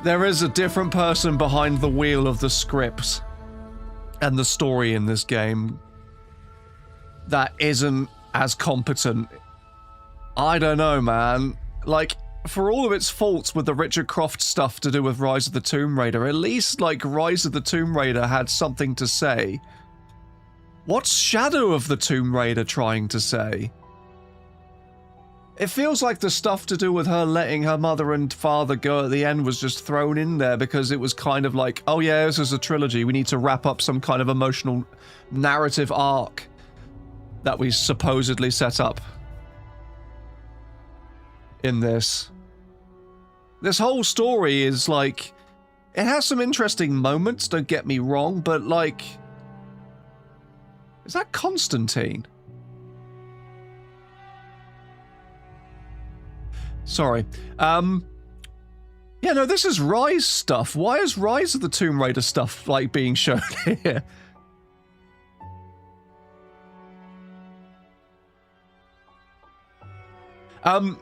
There is a different person behind the wheel of the script and the story in this game that isn't as competent. I don't know, man. Like, for all of its faults with the Richard Croft stuff to do with Rise of the Tomb Raider, at least, like, Rise of the Tomb Raider had something to say. What's Shadow of the Tomb Raider trying to say? It feels like the stuff to do with her letting her mother and father go at the end was just thrown in there because it was kind of like, oh yeah, this is a trilogy, we need to wrap up some kind of emotional narrative arc that we supposedly set up in this. This whole story is like, it has some interesting moments, don't get me wrong, but like, is that Constantine? Sorry. Yeah, no, this is Rise stuff. Why is Rise of the Tomb Raider stuff, like, being shown here?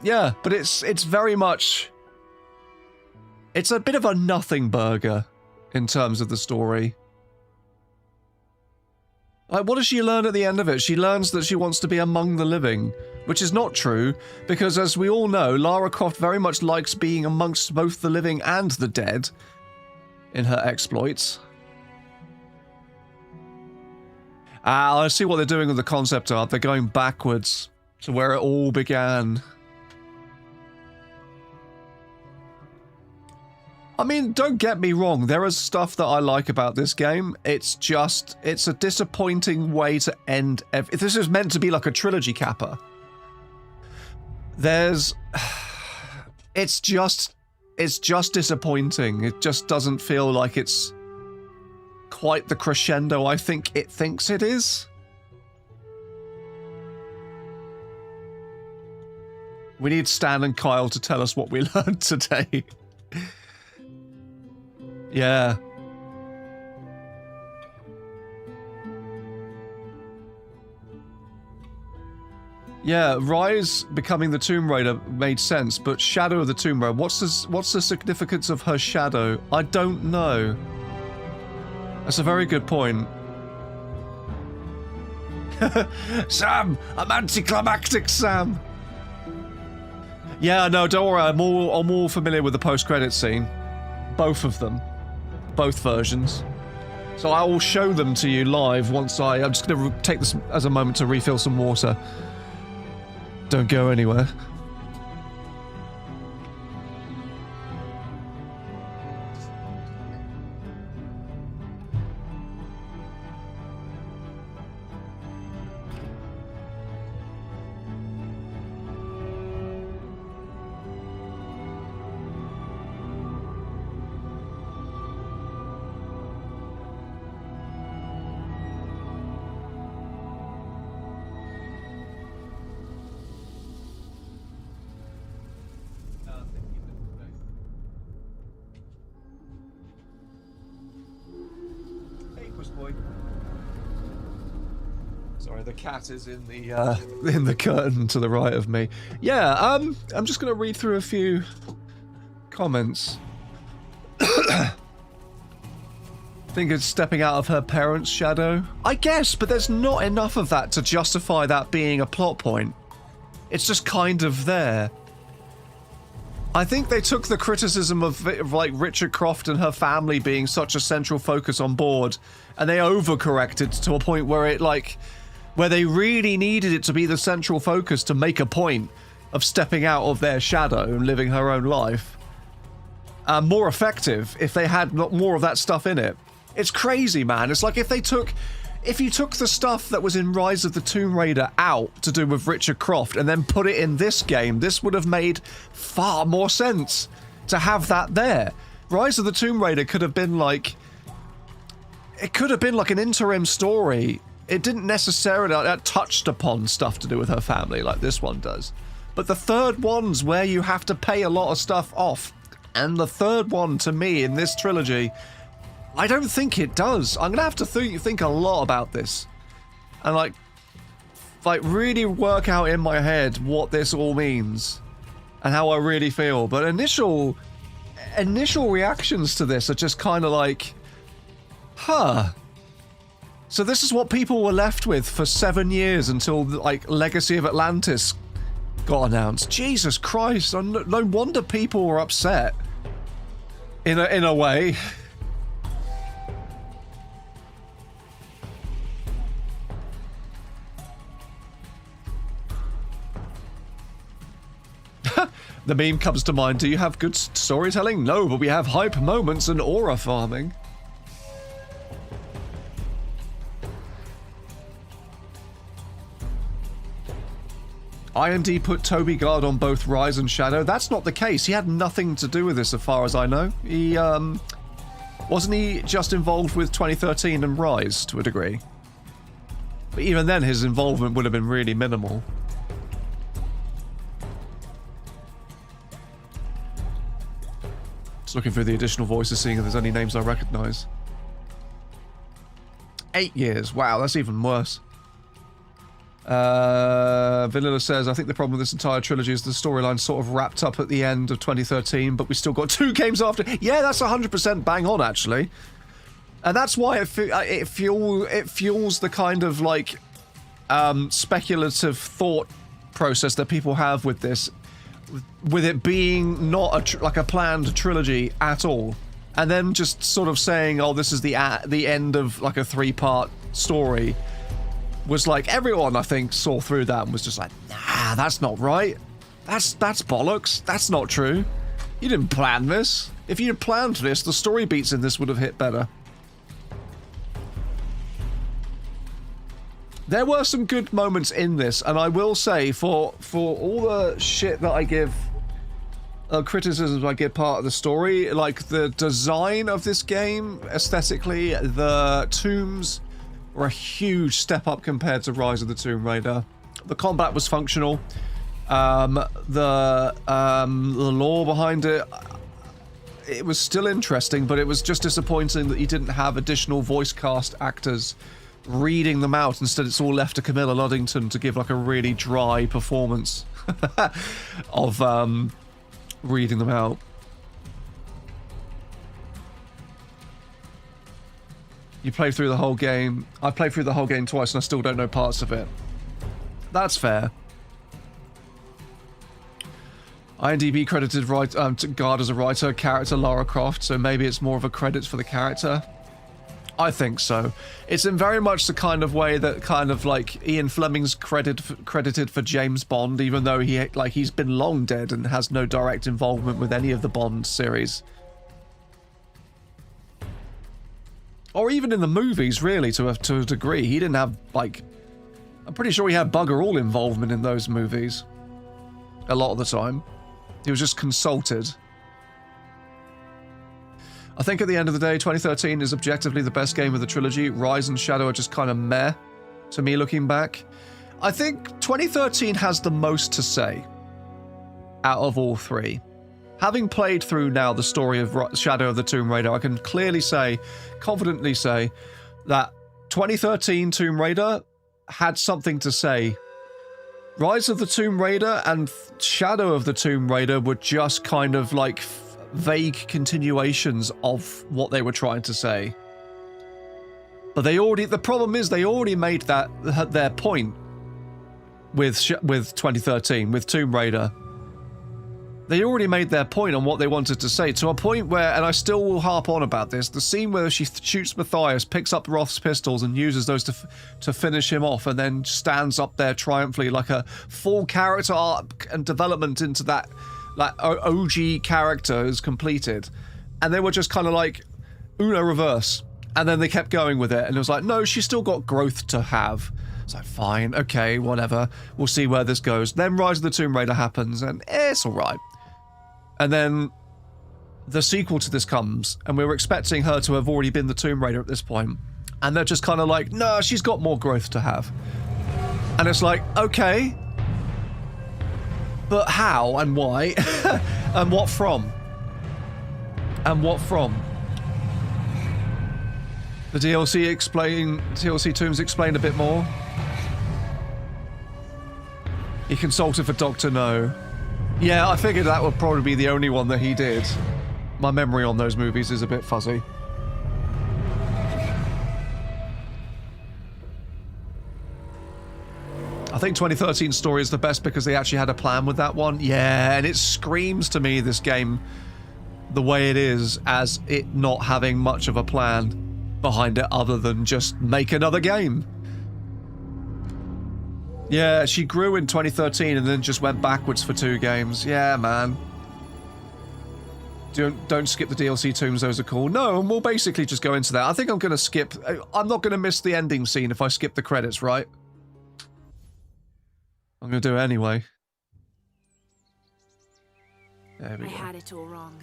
Yeah, but it's very much... It's a bit of a nothing burger in terms of the story. Like, what does she learn at the end of it? She learns that she wants to be among the living, which is not true, because as we all know, Lara Croft very much likes being amongst both the living and the dead in her exploits. I see what they're doing with the concept art. They're going backwards to where it all began. I mean, don't get me wrong, there is stuff that I like about this game. It's just, it's a disappointing way to end this is meant to be like a trilogy capper. It's just disappointing. It just doesn't feel like it's quite the crescendo I think it thinks it is. We need Stan and Kyle to tell us what we learned today. Yeah. Yeah, Rise becoming the Tomb Raider made sense, but Shadow of the Tomb Raider, what's the significance of her shadow? I don't know. That's a very good point. Sam! I'm anticlimactic, Sam! Yeah, no, don't worry. I'm all familiar with the post-credit scene. Both of them. Both versions. So I will show them to you live once I'm just going to take this as a moment to refill some water. Don't go anywhere. Sorry, the cat is in the curtain to the right of me. Yeah, I'm just gonna read through a few comments. Think it's stepping out of her parents' shadow? I guess, but there's not enough of that to justify that being a plot point. It's just kind of there. I think they took the criticism of like Richard Croft and her family being such a central focus on board, and they overcorrected to a point where where they really needed it to be the central focus to make a point of stepping out of their shadow and living her own life. More effective if they had more of that stuff in it. It's crazy, man. It's like if you took the stuff that was in Rise of the Tomb Raider out to do with Richard Croft and then put it in this game, this would have made far more sense to have that there. Rise of the Tomb Raider could have been like... It could have been like an interim story. It didn't necessarily touched upon stuff to do with her family like this one does. But the third one's where you have to pay a lot of stuff off. And the third one, to me, in this trilogy, I don't think it does. I'm going to have to think a lot about this. And, like really work out in my head what this all means. And how I really feel. But initial reactions to this are just kind of like... Huh. So this is what people were left with for 7 years until, like, Legacy of Atlantis got announced. Jesus Christ, no wonder people were upset. In a way. The meme comes to mind, do you have good storytelling? No, but we have hype moments and aura farming. IND put Toby Gard on both Rise and Shadow. That's not the case. He had nothing to do with this as far as I know. He, wasn't he just involved with 2013 and Rise to a degree? But even then, his involvement would have been really minimal. Just looking through the additional voices, seeing if there's any names I recognize. 8 years. Wow, that's even worse. Vanilla says, I think the problem with this entire trilogy is the storyline sort of wrapped up at the end of 2013, but we still got 2 games after. Yeah, that's 100% bang on, actually. And that's why it fuels the kind of, like, speculative thought process that people have with this, with it being not a planned trilogy at all. And then just sort of saying, oh, this is the end of, like, a 3-part story. Was like, everyone, I think, saw through that and was just like, nah, that's not right. That's bollocks. That's not true. You didn't plan this. If you'd planned this, the story beats in this would have hit better. There were some good moments in this, and I will say, for all the shit that I give, criticisms I give part of the story, like the design of this game, aesthetically, the tombs were a huge step up compared to Rise of the Tomb Raider. The combat was functional. The lore behind it, it was still interesting, but it was just disappointing that you didn't have additional voice cast actors reading them out. Instead, it's all left to Camilla Luddington to give like a really dry performance of reading them out. You play through the whole game. I played through the whole game twice and I still don't know parts of it. That's fair. IMDb credited Guard as a writer, character Lara Croft, so maybe it's more of a credit for the character. I think so. It's in very much the kind of way that kind of like Ian Fleming's credited for James Bond, even though he's been long dead and has no direct involvement with any of the Bond series. Or even in the movies, really, to a degree. He didn't have, like... I'm pretty sure he had bugger all involvement in those movies. A lot of the time. He was just consulted. I think at the end of the day, 2013 is objectively the best game of the trilogy. Rise and Shadow are just kind of meh to me looking back. I think 2013 has the most to say out of all three. Having played through now the story of Shadow of the Tomb Raider, I can clearly say, confidently say, that 2013 Tomb Raider had something to say. Rise of the Tomb Raider and Shadow of the Tomb Raider were just kind of like vague continuations of what they were trying to say. But the problem is they already made their point with 2013, with Tomb Raider. They already made their point on what they wanted to say, to a point where, and I still will harp on about this, the scene where she shoots Matthias, picks up Roth's pistols and uses those to finish him off, and then stands up there triumphantly like a full character arc and development into that OG character is completed. And they were just kind of like, Uno reverse. And then they kept going with it, and it was like, no, she's still got growth to have. It's like, fine, okay, whatever. We'll see where this goes. Then Rise of the Tomb Raider happens, and it's alright. And then the sequel to this comes, and we were expecting her to have already been the Tomb Raider at this point. And they're just kind of like, no, she's got more growth to have. And it's like, okay. But how and why? And what from? And what from? The DLC Tombs explain a bit more. He consulted for Dr. No. Yeah, I figured that would probably be the only one that he did. My memory on those movies is a bit fuzzy. I think 2013's story is the best because they actually had a plan with that one. Yeah, and it screams to me, this game, the way it is, as it not having much of a plan behind it other than just make another game. Yeah, she grew in 2013 and then just went backwards for 2 games. Yeah, man. Don't skip the DLC Tombs, those are cool. No, and we'll basically just go into that. I think I'm going to skip... I'm not going to miss the ending scene if I skip the credits, right? I'm going to do it anyway. There we go. I had it all wrong.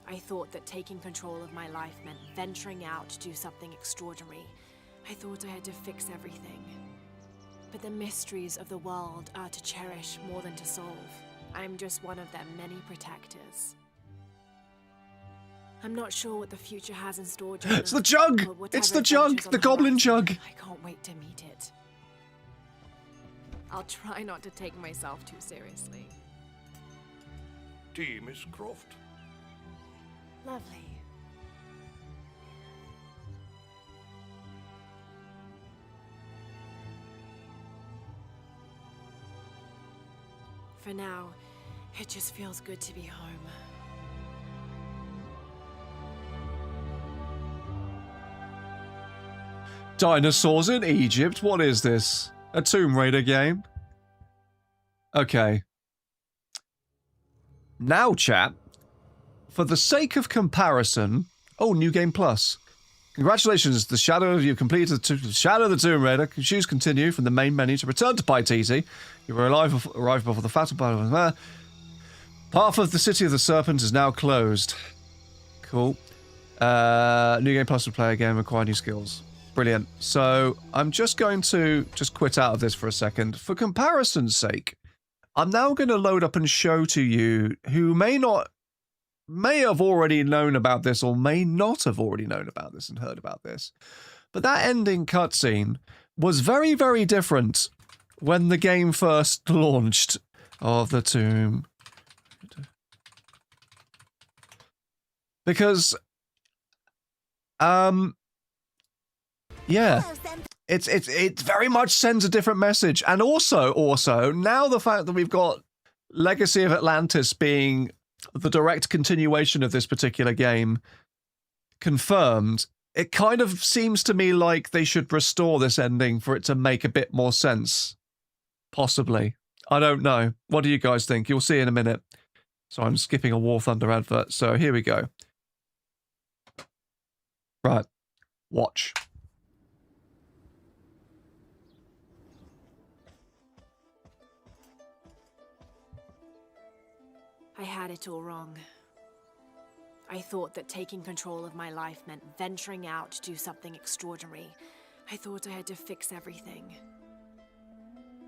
I thought that taking control of my life meant venturing out to do something extraordinary. I thought I had to fix everything. But the mysteries of the world are to cherish more than to solve. I'm just one of their many protectors. I'm not sure what the future has in store. It's the jug! It's the jug! The goblin jug! I can't wait to meet it. I'll try not to take myself too seriously. Tea, Miss Croft. Lovely. For now, it just feels good to be home. Dinosaurs in Egypt? What is this? A Tomb Raider game? Okay. Now, chat, for the sake of comparison... Oh, New Game Plus. Congratulations, the Shadow, you've completed the Shadow of the Tomb Raider. Choose continue from the main menu to return to Paititi. You were arrived before the fatal battle. Path of the City of the Serpent is now closed. Cool. New Game Plus will play again, acquire new skills. Brilliant. So I'm just going to quit out of this for a second. For comparison's sake, I'm now going to load up and show to you who may have already known about this or may not have already known about this and heard about this. But that ending cutscene was very, very different when the game first launched. Of the Tomb. Because Yeah. It very much sends a different message. And also, now the fact that we've got Legacy of Atlantis being the direct continuation of this particular game confirmed, it kind of seems to me like they should restore this ending for it to make a bit more sense. Possibly. I don't know. What do you guys think? You'll see in a minute. So I'm skipping a War Thunder advert. So here we go. Right. Watch. I had it all wrong. I thought that taking control of my life meant venturing out to do something extraordinary. I thought I had to fix everything.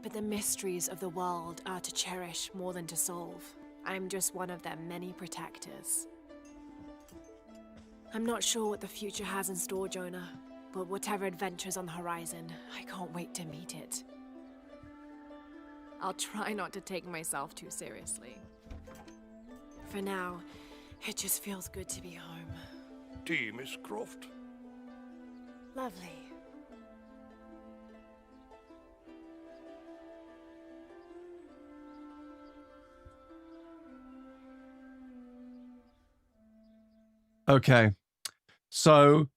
But the mysteries of the world are to cherish more than to solve. I'm just one of their many protectors. I'm not sure what the future has in store, Jonah, but whatever adventure's on the horizon, I can't wait to meet it. I'll try not to take myself too seriously. For now, it just feels good to be home. Tea, Miss Croft? Lovely. Okay. So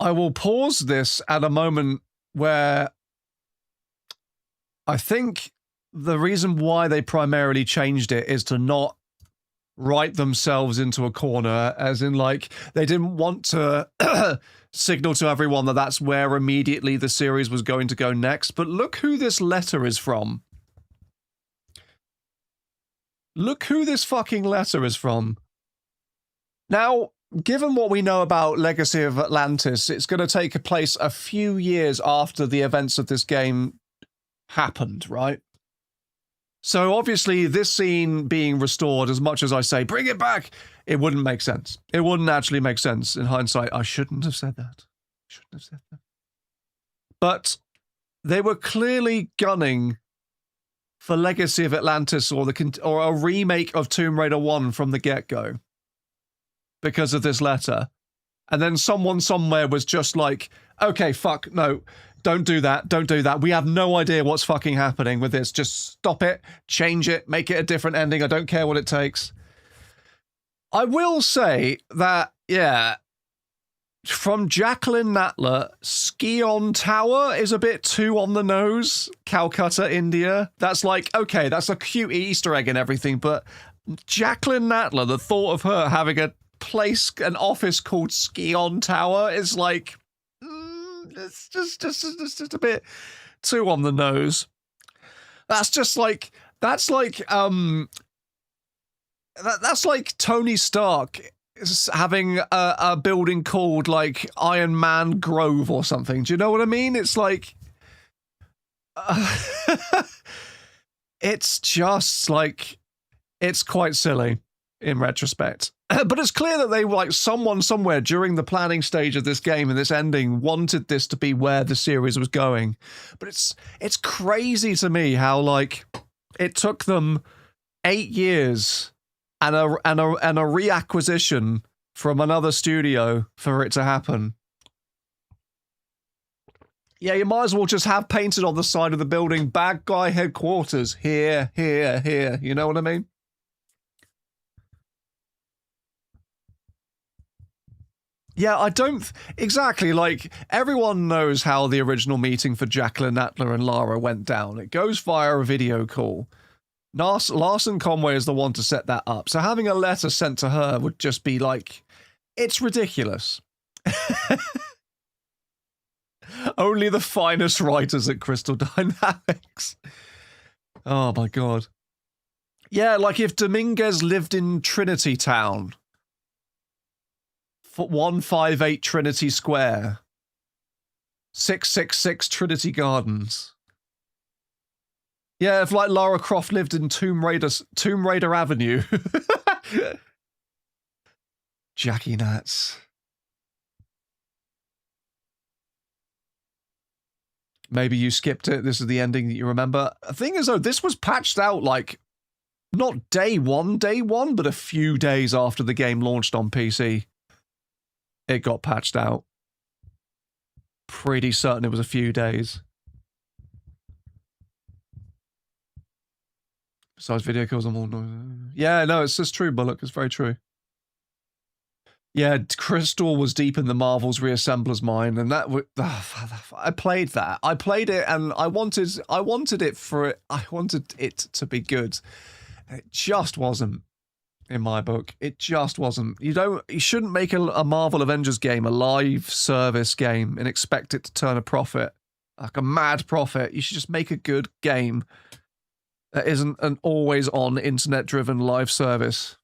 I will pause this at a moment where I think the reason why they primarily changed it is to not write themselves into a corner, as in, like, they didn't want to signal to everyone that that's where immediately the series was going to go next. But look who this letter is from. Look who this fucking letter is from. Now, given what we know about Legacy of Atlantis, it's going to take place a few years after the events of this game happened, right? So obviously this scene being restored, as much as I say, bring it back, it wouldn't make sense. It wouldn't actually make sense in hindsight. I shouldn't have said that. But they were clearly gunning for Legacy of Atlantis or a remake of Tomb Raider 1 from the get-go because of this letter. And then someone somewhere was just like, okay, fuck, no, don't do that, don't do that. We have no idea what's fucking happening with this. Just stop it, change it, make it a different ending. I don't care what it takes. I will say that, yeah, from Jacqueline Natler, Skion Tower is a bit too on the nose. Calcutta, India. That's like, okay, that's a cute Easter egg and everything, but Jacqueline Natler, the thought of her having an office called Skion Tower is like, it's just a bit too on the nose. That's like Tony Stark having a building called like Iron Man Grove or something. Do you know what I mean? It's like it's just like, it's quite silly in retrospect. But it's clear that they, like, someone somewhere during the planning stage of this game and this ending wanted this to be where the series was going. But it's crazy to me how, like, it took them 8 years and a reacquisition from another studio for it to happen. Yeah, you might as well just have painted on the side of the building, Bad Guy Headquarters, here, here, here. You know what I mean? Yeah, I don't... Exactly, like, everyone knows how the original meeting for Jacqueline Natler and Lara went down. It goes via a video call. Larson Conway is the one to set that up, so having a letter sent to her would just be like... It's ridiculous. Only the finest writers at Crystal Dynamics. Oh my god. Yeah, like if Dominguez lived in Trinity Town... 158 Trinity Square. 666 Trinity Gardens. Yeah, if like Lara Croft lived in Tomb Raider Avenue. Jackie Nats. Maybe you skipped it. This is the ending that you remember. The thing is, though, this was patched out like not day one, but a few days after the game launched on PC. it got patched out. Pretty certain it was a few days. Besides video kills, I'm all noise. Yeah, no, it's just true, Bullock. It's very true. Yeah, Crystal was deep in the Marvel's Reassembler's mind, and that I played that. I played it, and I wanted it to be good. It just wasn't. In my book, it just wasn't. You shouldn't make a Marvel Avengers game a live service game and expect it to turn a profit, like a mad profit. You should just make a good game that isn't an always on internet driven live service.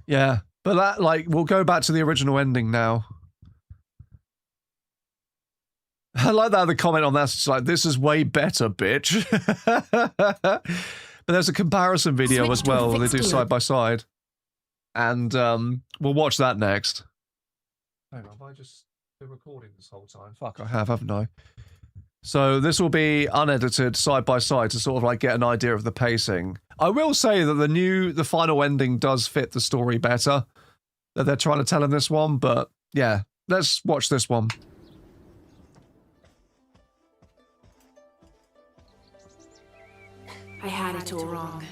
Yeah, but that, like, we'll go back to the original ending now. I like that the comment on that's like, this is way better, bitch. But there's a comparison video as well where they do side by side. And we'll watch that next. Hang on, have I just been recording this whole time? Fuck, I have, haven't I? So this will be unedited side by side to sort of like get an idea of the pacing. I will say that the final ending does fit the story better that they're trying to tell in this one, but yeah, let's watch this one. I had it all wrong.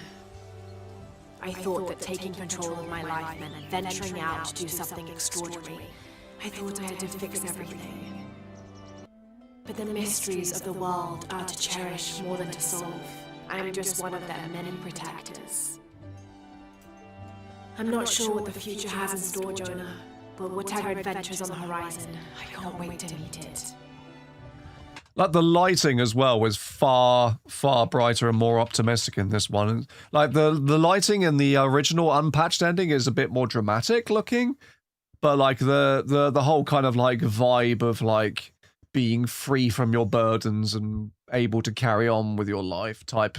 I thought that taking control of my life meant venturing out to do something extraordinary. I thought I had to fix everything. But the mysteries of the world are to cherish more than to solve. I am just one of their many protectors. I'm not sure what the future has in store, Jonah, but whatever adventure's on the horizon, I can't wait to meet it. Like, the lighting as well was far, far brighter and more optimistic in this one. Like, the lighting in the original unpatched ending is a bit more dramatic looking, but like the whole kind of like vibe of like being free from your burdens and able to carry on with your life type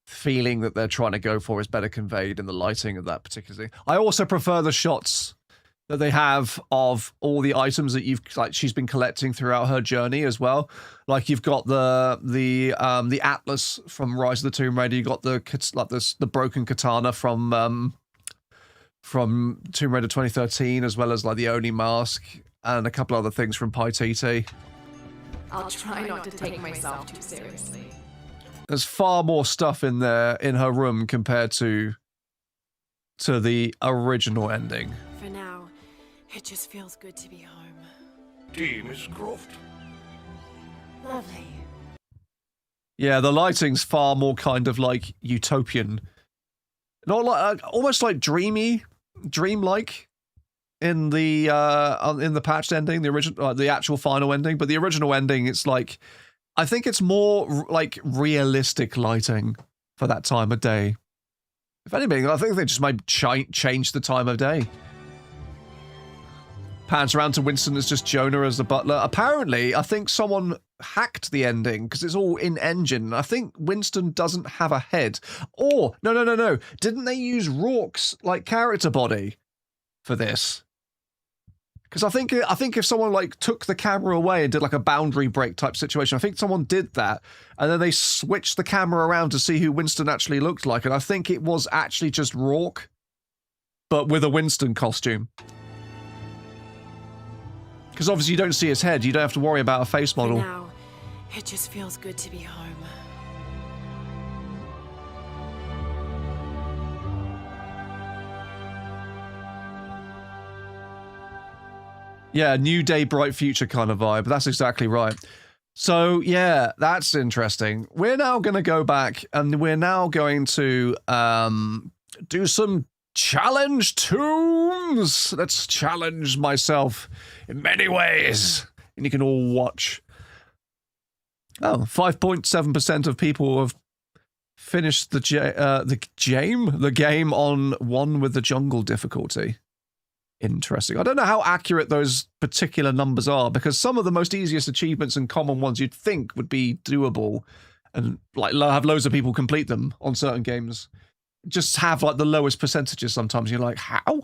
feeling that they're trying to go for is better conveyed in the lighting of that particular thing. I also prefer the shots that they have of all the items that she's been collecting throughout her journey as well. Like, you've got the atlas from Rise of the Tomb Raider. You got the broken katana from Tomb Raider 2013, as well as like the Oni mask and a couple other things from Paititi. I'll try not to take myself too seriously. There's far more stuff in there in her room compared to the original ending. For now, it just feels good to be home. Tea, Miss Croft. Lovely. Yeah, the lighting's far more kind of like utopian. Not like almost like dreamlike in the patched ending, the original the actual final ending, but the original ending, it's like, I think it's more like realistic lighting for that time of day. If anything, I think they just might change the time of day. Pans around to Winston as just Jonah as the butler. Apparently, I think someone hacked the ending because it's all in engine. I think Winston doesn't have a head. Or, no. Didn't they use Rourke's like character body for this? Because I think if someone like took the camera away and did like a boundary break type situation, I think someone did that, and then they switched the camera around to see who Winston actually looked like, and I think it was actually just Rourke, but with a Winston costume. Because obviously you don't see his head, you don't have to worry about a face model. For now, it just feels good to be home. Yeah, new day, bright future kind of vibe. That's exactly right. So, yeah, that's interesting. We're now going to go back and we're now going to do some challenge tunes. Let's challenge myself in many ways. And you can all watch. Oh, 5.7% of people have finished the game on One with the Jungle difficulty. Interesting. I don't know how accurate those particular numbers are, because some of the most easiest achievements and common ones you'd think would be doable and like have loads of people complete them on certain games just have like the lowest percentages sometimes. You're like, how?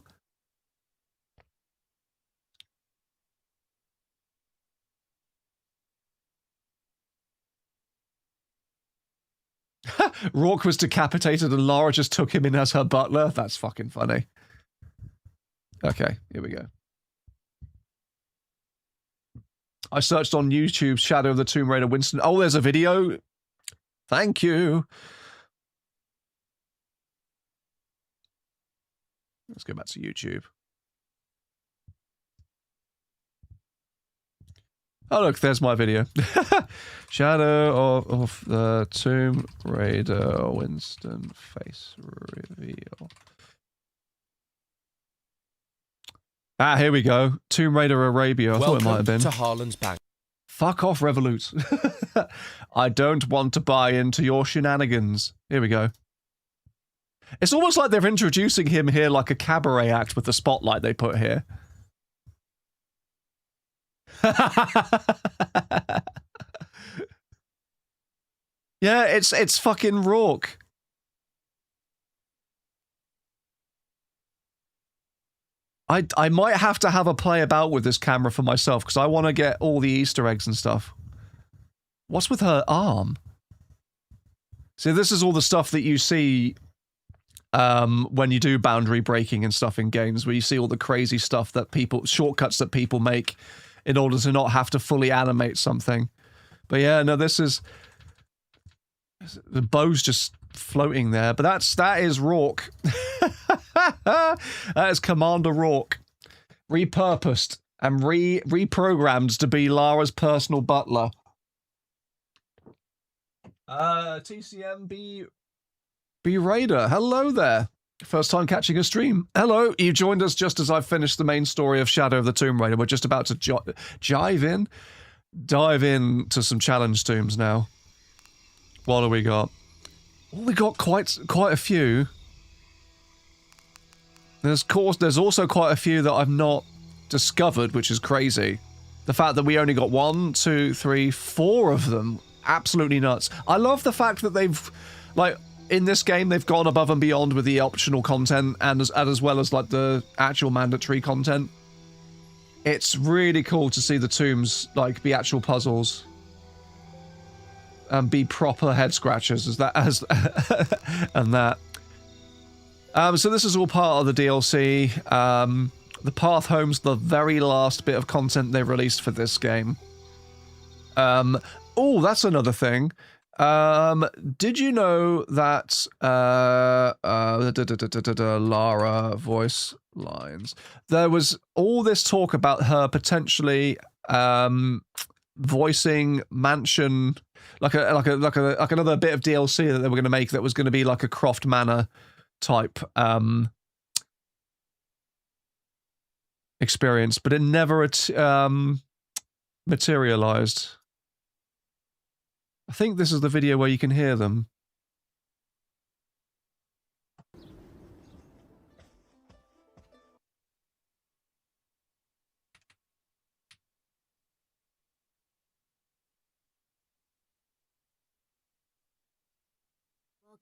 Rourke was decapitated and Lara just took him in as her butler. That's fucking funny. Okay, here we go. I searched on YouTube Shadow of the Tomb Raider Winston. Oh, there's a video. Thank you. Let's go back to YouTube. Oh, look, there's my video. Shadow of the Tomb Raider Winston face reveal. Ah, here we go. Tomb Raider Arabia. I thought it might have been. To Harlan's Bank. Fuck off, Revolut. I don't want to buy into your shenanigans. Here we go. It's almost like they're introducing him here like a cabaret act with the spotlight they put here. Yeah, it's fucking Rourke. I might have to have a play about with this camera for myself because I want to get all the Easter eggs and stuff. What's with her arm? See, this is all the stuff that you see when you do boundary breaking and stuff in games, where you see all the crazy stuff that shortcuts that people make in order to not have to fully animate something. But yeah, no, this is... The bow's just floating there, but that is Rourke. That is Commander Rourke. Repurposed and reprogrammed to be Lara's personal butler. TCM B Raider, hello there. First time catching a stream. Hello, you joined us just as I've finished the main story of Shadow of the Tomb Raider. We're just about to dive in to some challenge tombs now. What do we got? Oh, we got quite a few. There's also quite a few that I've not discovered, which is crazy. The fact that we only got 1, 2, 3, 4 of them. Absolutely nuts. I love the fact that they've, like, in this game, they've gone above and beyond with the optional content and as well as, like, the actual mandatory content. It's really cool to see the tombs, like, be actual puzzles. And be proper head scratchers and that. So this is all part of the DLC. The Path Home's the very last bit of content they released for this game. Oh, that's another thing. Did you know that Lara voice lines? There was all this talk about her potentially voicing Mansion, like another bit of DLC that they were going to make that was going to be like a Croft Manor type experience, but it never materialized. I think this is the video where you can hear them.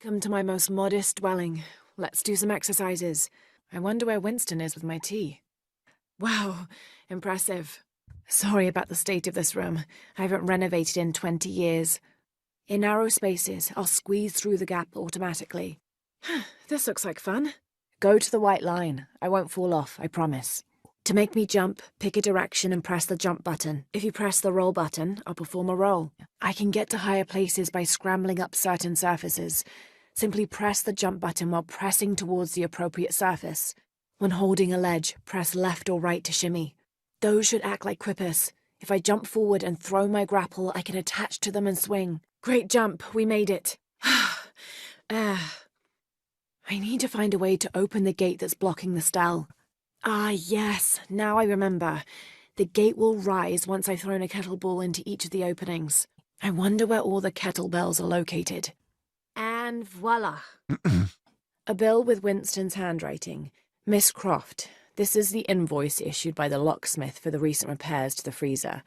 Welcome to my most modest dwelling. Let's do some exercises. I wonder where Winston is with my tea. Wow, impressive. Sorry about the state of this room. I haven't renovated in 20 years. In narrow spaces, I'll squeeze through the gap automatically. This looks like fun. Go to the white line. I won't fall off, I promise. To make me jump, pick a direction and press the jump button. If you press the roll button, I'll perform a roll. I can get to higher places by scrambling up certain surfaces. Simply press the jump button while pressing towards the appropriate surface. When holding a ledge, press left or right to shimmy. Those should act like quippers. If I jump forward and throw my grapple, I can attach to them and swing. Great jump, we made it. I need to find a way to open the gate that's blocking the stell. Ah, yes, now I remember. The gate will rise once I've thrown a kettlebell into each of the openings. I wonder where all the kettlebells are located. And voila. A bill with Winston's handwriting. Miss Croft, this is the invoice issued by the locksmith for the recent repairs to the freezer.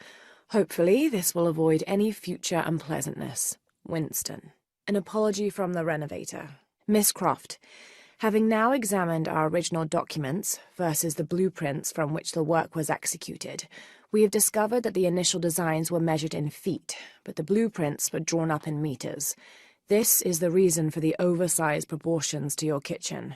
Hopefully, this will avoid any future unpleasantness. Winston. An apology from the renovator. Miss Croft, having now examined our original documents versus the blueprints from which the work was executed, we have discovered that the initial designs were measured in feet, but the blueprints were drawn up in meters. This is the reason for the oversized proportions to your kitchen.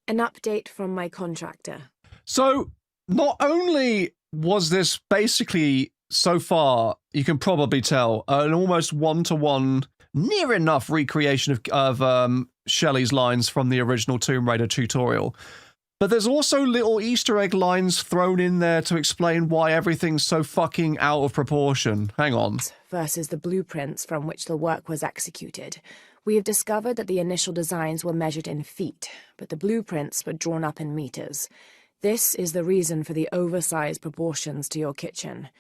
An update from my contractor. So not only was this basically, so far, you can probably tell, an almost one-to-one, near enough recreation of Shelley's lines from the original Tomb Raider tutorial. But there's also little Easter egg lines thrown in there to explain why everything's so fucking out of proportion. Hang on. Versus the blueprints from which the work was executed. We have discovered that the initial designs were measured in feet, but the blueprints were drawn up in meters. This is the reason for the oversized proportions to your kitchen.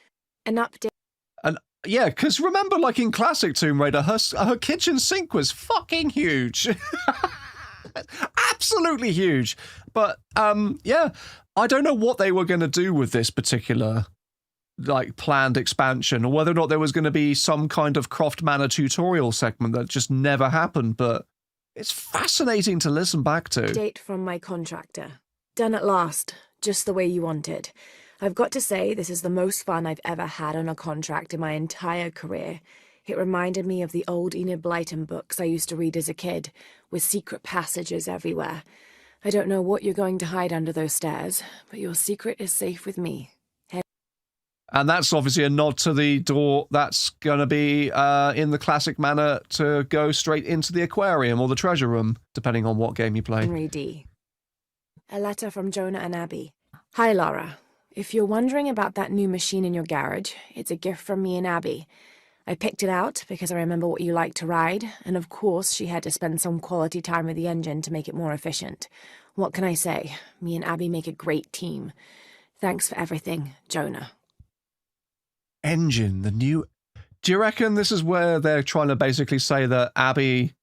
An update. And yeah, because remember, like in classic Tomb Raider, her kitchen sink was fucking huge. Absolutely huge. But yeah, I don't know what they were going to do with this particular like planned expansion, or whether or not there was going to be some kind of Croft Manor tutorial segment that just never happened. But it's fascinating to listen back to. Date from my contractor. Done at last, just the way you wanted. I've got to say, this is the most fun I've ever had on a contract in my entire career. It reminded me of the old Enid Blyton books I used to read as a kid, with secret passages everywhere. I don't know what you're going to hide under those stairs, but your secret is safe with me. And that's obviously a nod to the door that's going to be in the classic manner to go straight into the aquarium or the treasure room, depending on what game you play. Henry D. A letter from Jonah and Abby. Hi, Laura. If you're wondering about that new machine in your garage, it's a gift from me and Abby. I picked it out because I remember what you like to ride, and of course she had to spend some quality time with the engine to make it more efficient. What can I say? Me and Abby make a great team. Thanks for everything, Jonah. Engine, the new... Do you reckon this is where they're trying to basically say that Abby...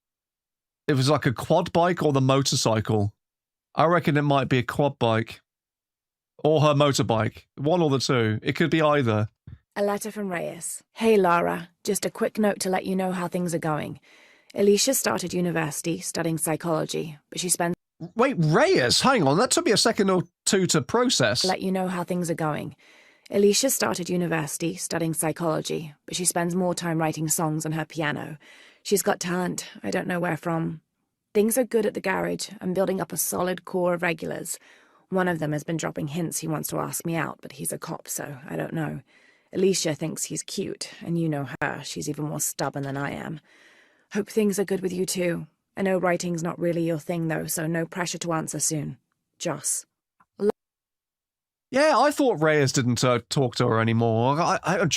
It was like a quad bike or the motorcycle? I reckon it might be a quad bike. Or her motorbike. One or the two. It could be either. A letter from Reyes. Hey, Laura. Just a quick note to let you know how things are going. Alicia started university studying psychology, but she spends... Wait, Reyes? Hang on, that took me a second or two to process. Let you know how things are going. Alicia started university studying psychology, but she spends more time writing songs on her piano. She's got talent. I don't know where from. Things are good at the garage. I'm building up a solid core of regulars. One of them has been dropping hints he wants to ask me out, but he's a cop, so I don't know. Alicia thinks he's cute, and you know her. She's even more stubborn than I am. Hope things are good with you too. I know writing's not really your thing, though, so no pressure to answer soon. Joss. Yeah, I thought Reyes didn't talk to her anymore. I'm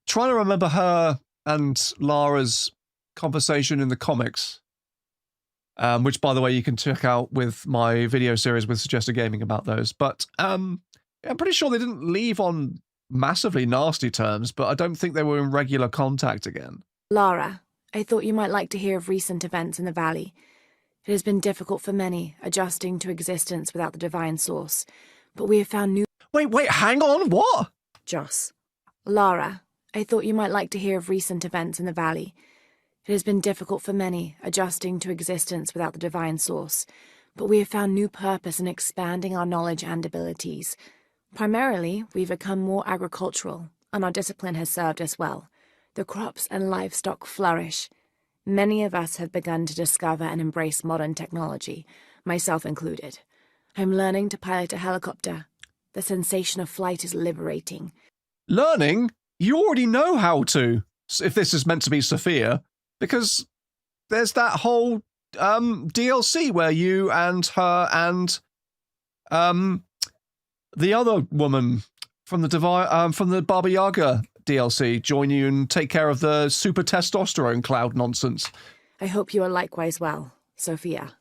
trying to remember her and Lara's conversation in the comics, which, by the way, you can check out with my video series with Suggested Gaming about those. But I'm pretty sure they didn't leave on massively nasty terms, but I don't think they were in regular contact again. Lara, I thought you might like to hear of recent events in the Valley. It has been difficult for many, adjusting to existence without the divine source. But we have found new... Wait, hang on, what? Joss. Lara, I thought you might like to hear of recent events in the Valley. It has been difficult for many, adjusting to existence without the divine source. But we have found new purpose in expanding our knowledge and abilities. Primarily, we've become more agricultural, and our discipline has served us well. The crops and livestock flourish. Many of us have begun to discover and embrace modern technology, myself included. I'm learning to pilot a helicopter. The sensation of flight is liberating. Learning? You already know how to, if this is meant to be Sophia, because there's that whole DLC where you and her and the other woman from the Baba Yaga DLC join you and take care of the super testosterone cloud nonsense. I hope you are likewise well, Sophia.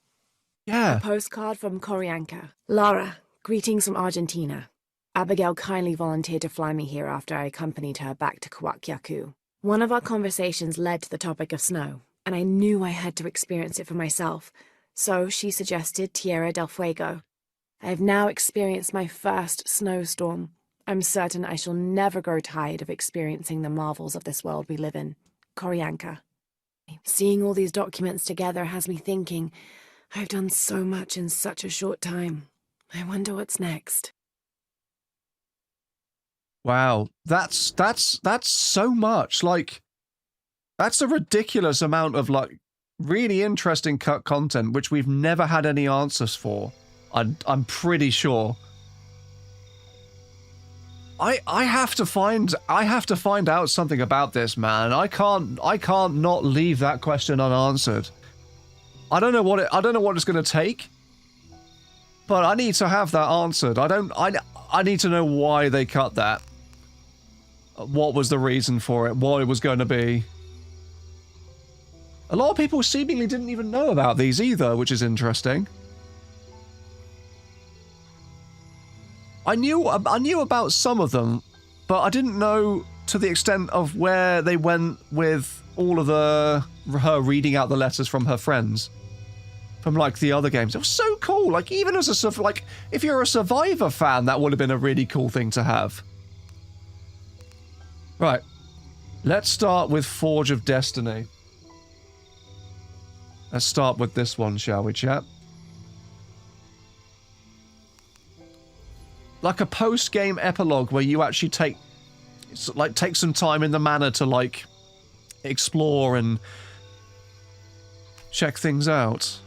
Yeah. A postcard from Corianca. Lara, greetings from Argentina. Abigail kindly volunteered to fly me here after I accompanied her back to Coahuacu. One of our conversations led to the topic of snow, and I knew I had to experience it for myself, so she suggested Tierra del Fuego. I have now experienced my first snowstorm. I'm certain I shall never grow tired of experiencing the marvels of this world we live in. Corianca. Seeing all these documents together has me thinking, I've done so much in such a short time. I wonder what's next. Wow, that's so much. Like, that's a ridiculous amount of like really interesting content which we've never had any answers for. I'm pretty sure. I have to find out something about this, man. I can't not leave that question unanswered. I don't know what it's going to take, but I need to have that answered. I need to know why they cut that. What was the reason for it? What it was going to be. A lot of people seemingly didn't even know about these either, which is interesting. I knew about some of them, but I didn't know to the extent of where they went with all of her reading out the letters from her friends, from like the other games. It was so cool. Like even as if you're a Survivor fan, that would have been a really cool thing to have. Right, let's start with Forge of Destiny. Let's start with this one, shall we, chat? Like a post-game epilogue where you actually take some time in the manor to like explore and check things out.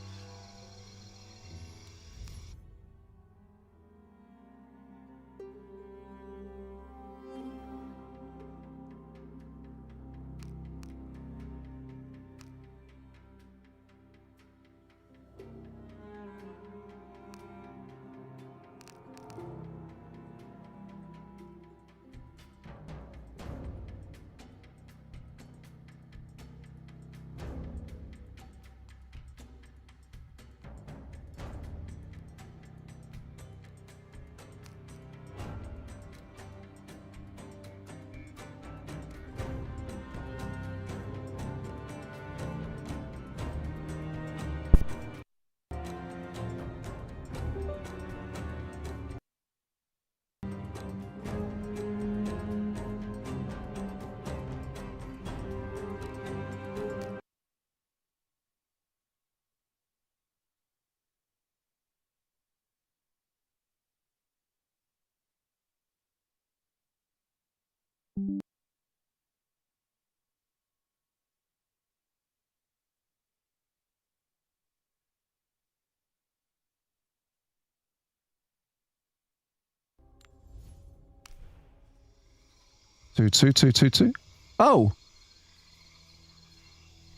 Two. Oh.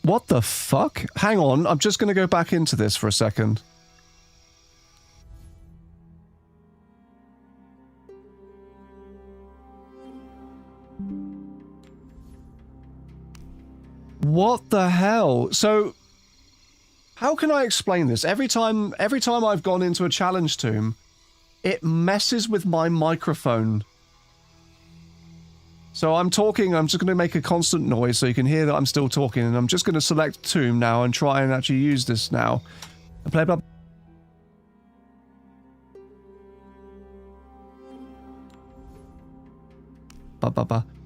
What the fuck? Hang on, I'm just going to go back into this for a second. What the hell? So, how can I explain this? Every time I've gone into a challenge tomb, it messes with my microphone. So I'm talking, I'm just going to make a constant noise so you can hear that I'm still talking, and I'm just going to select tomb now and try and actually use this now. And play blah.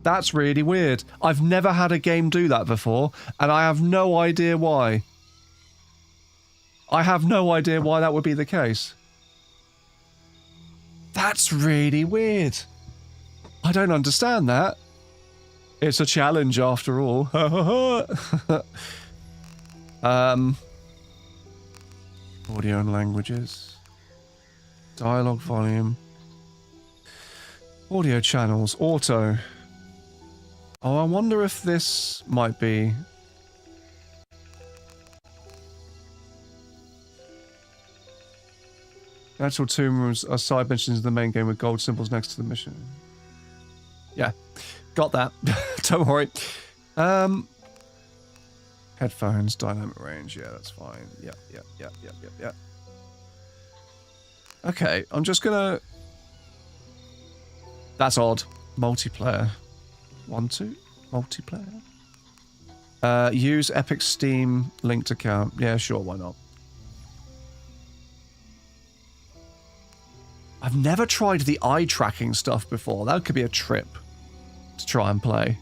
That's really weird. I've never had a game do that before, and I have no idea why. I have no idea why that would be the case. That's really weird. I don't understand that. It's a challenge after all. Audio and languages. Dialogue volume. Audio channels. Auto. Oh, I wonder if this might be... The actual tomb rooms are side missions in the main game with gold symbols next to the mission. Yeah, got that. Don't worry. Headphones, dynamic range. Yeah, that's fine. Yeah. Okay, I'm just gonna... That's odd. Multiplayer. 1-2? Multiplayer? Use Epic Steam linked account. Yeah, sure, why not? I've never tried the eye tracking stuff before. That could be a trip to try and play.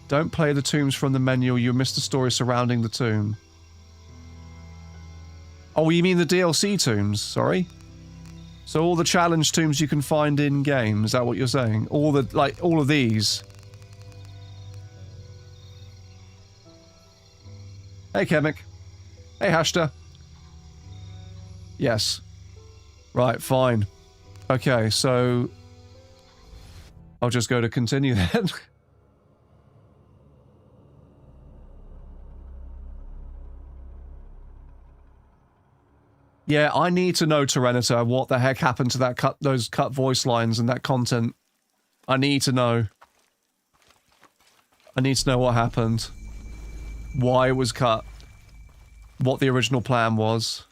Don't play the tombs from the menu. You'll miss the story surrounding the tomb. Oh, you mean the DLC tombs? Sorry. So all the challenge tombs you can find in game. Is that what you're saying? All of these. Hey, Kemek. Hey, Hashta. Yes. Right, fine. Okay, so I'll just go to continue then. Yeah, I need to know, Tyranitar, what the heck happened to that those cut voice lines and that content. I need to know. I need to know what happened. Why it was cut. What the original plan was.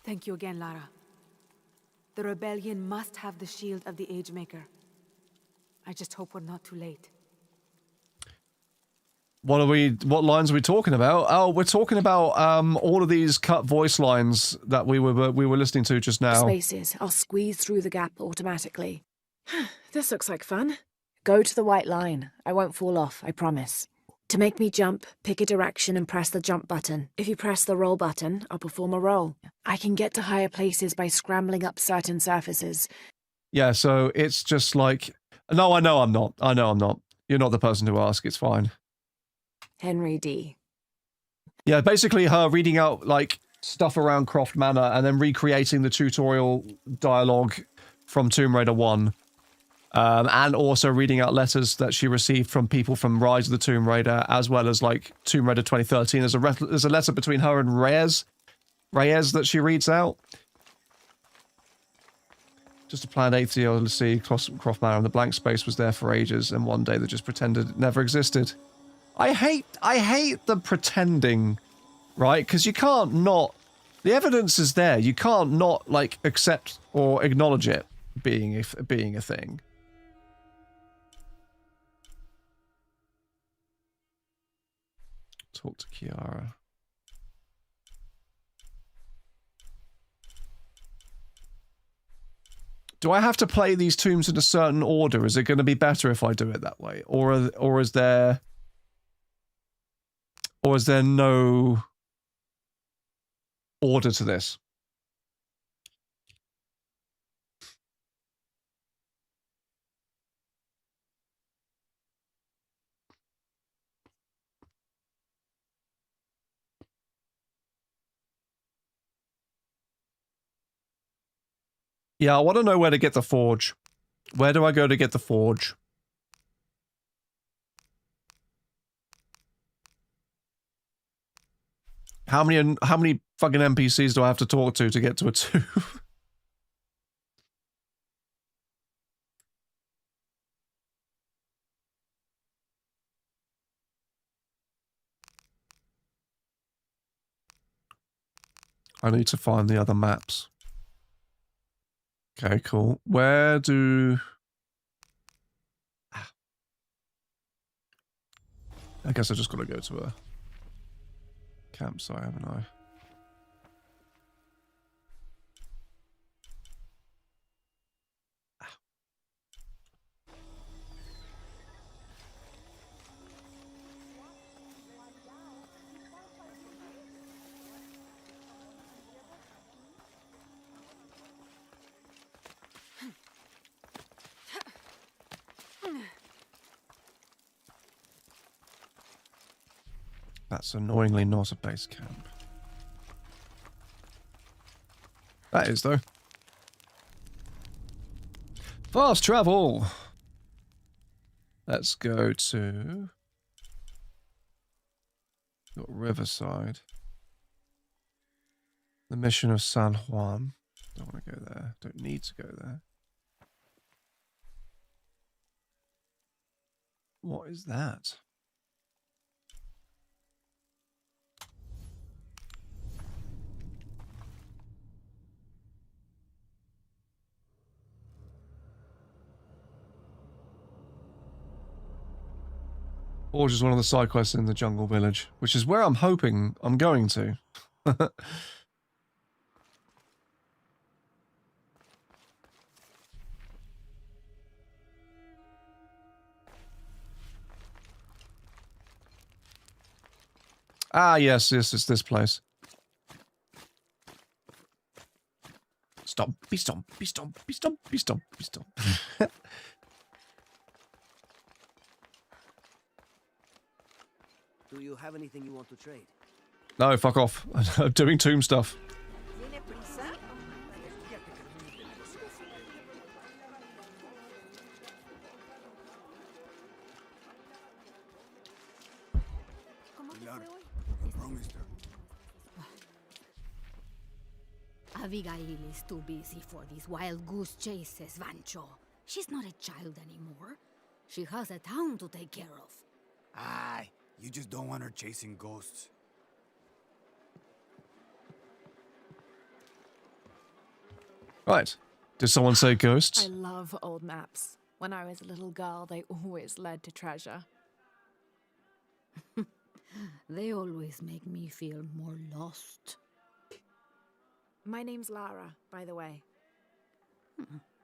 Thank you again, Lara. The rebellion must have the shield of the Age Maker. I just hope we're not too late. What lines are we talking about? Oh, we're talking about all of these cut voice lines that we were listening to just now. Spaces. I'll squeeze through the gap automatically. This looks like fun. Go to the white line. I won't fall off, I promise. To make me jump, pick a direction and press the jump button. If you press the roll button, I'll perform a roll. I can get to higher places by scrambling up certain surfaces. Yeah, so it's just like... No, I know I'm not. I know I'm not. You're not the person to ask. It's fine. Henry D. Yeah, basically her reading out, like, stuff around Croft Manor and then recreating the tutorial dialogue from Tomb Raider 1. And also reading out letters that she received from people from Rise of the Tomb Raider, as well as, like, Tomb Raider 2013. There's a letter between her and Reyes that she reads out. Just a planned 8th DLC, Croft Manor, and the blank space was there for ages, and one day they just pretended it never existed. I hate the pretending, right? Because you can't not... The evidence is there. You can't not, like, accept or acknowledge it being a thing. Talk to Kiara. Do I have to play these tombs in a certain order? Is it going to be better if I do it that way? Or is there no order to this? Yeah, I want to know where to get the forge. Where do I go to get the forge? How many fucking NPCs do I have to talk to get to a tomb? I need to find the other maps. Okay, cool. Where do... I guess I just gotta go to a campsite, haven't I? That's annoyingly not a base camp. That is, though. Fast travel! Let's go to... Got Riverside. The mission of San Juan. Don't want to go there. Don't need to go there. What is that? Forge is one of the side quests in the jungle village, which is where I'm hoping I'm going to. Ah, yes, it's this place. Stomp, be stomp, be stomp, be stomp, be stomp, be stomp. Do you have anything you want to trade? No, fuck off. I'm doing tomb stuff. Pilar, I promised her. Abigail is too busy for these wild goose chases, Vancho. She's not a child anymore. She has a town to take care of. Aye, you just don't want her chasing ghosts. Right. Did someone say ghosts? I love old maps. When I was a little girl, they always led to treasure. They always make me feel more lost. My name's Lara, by the way.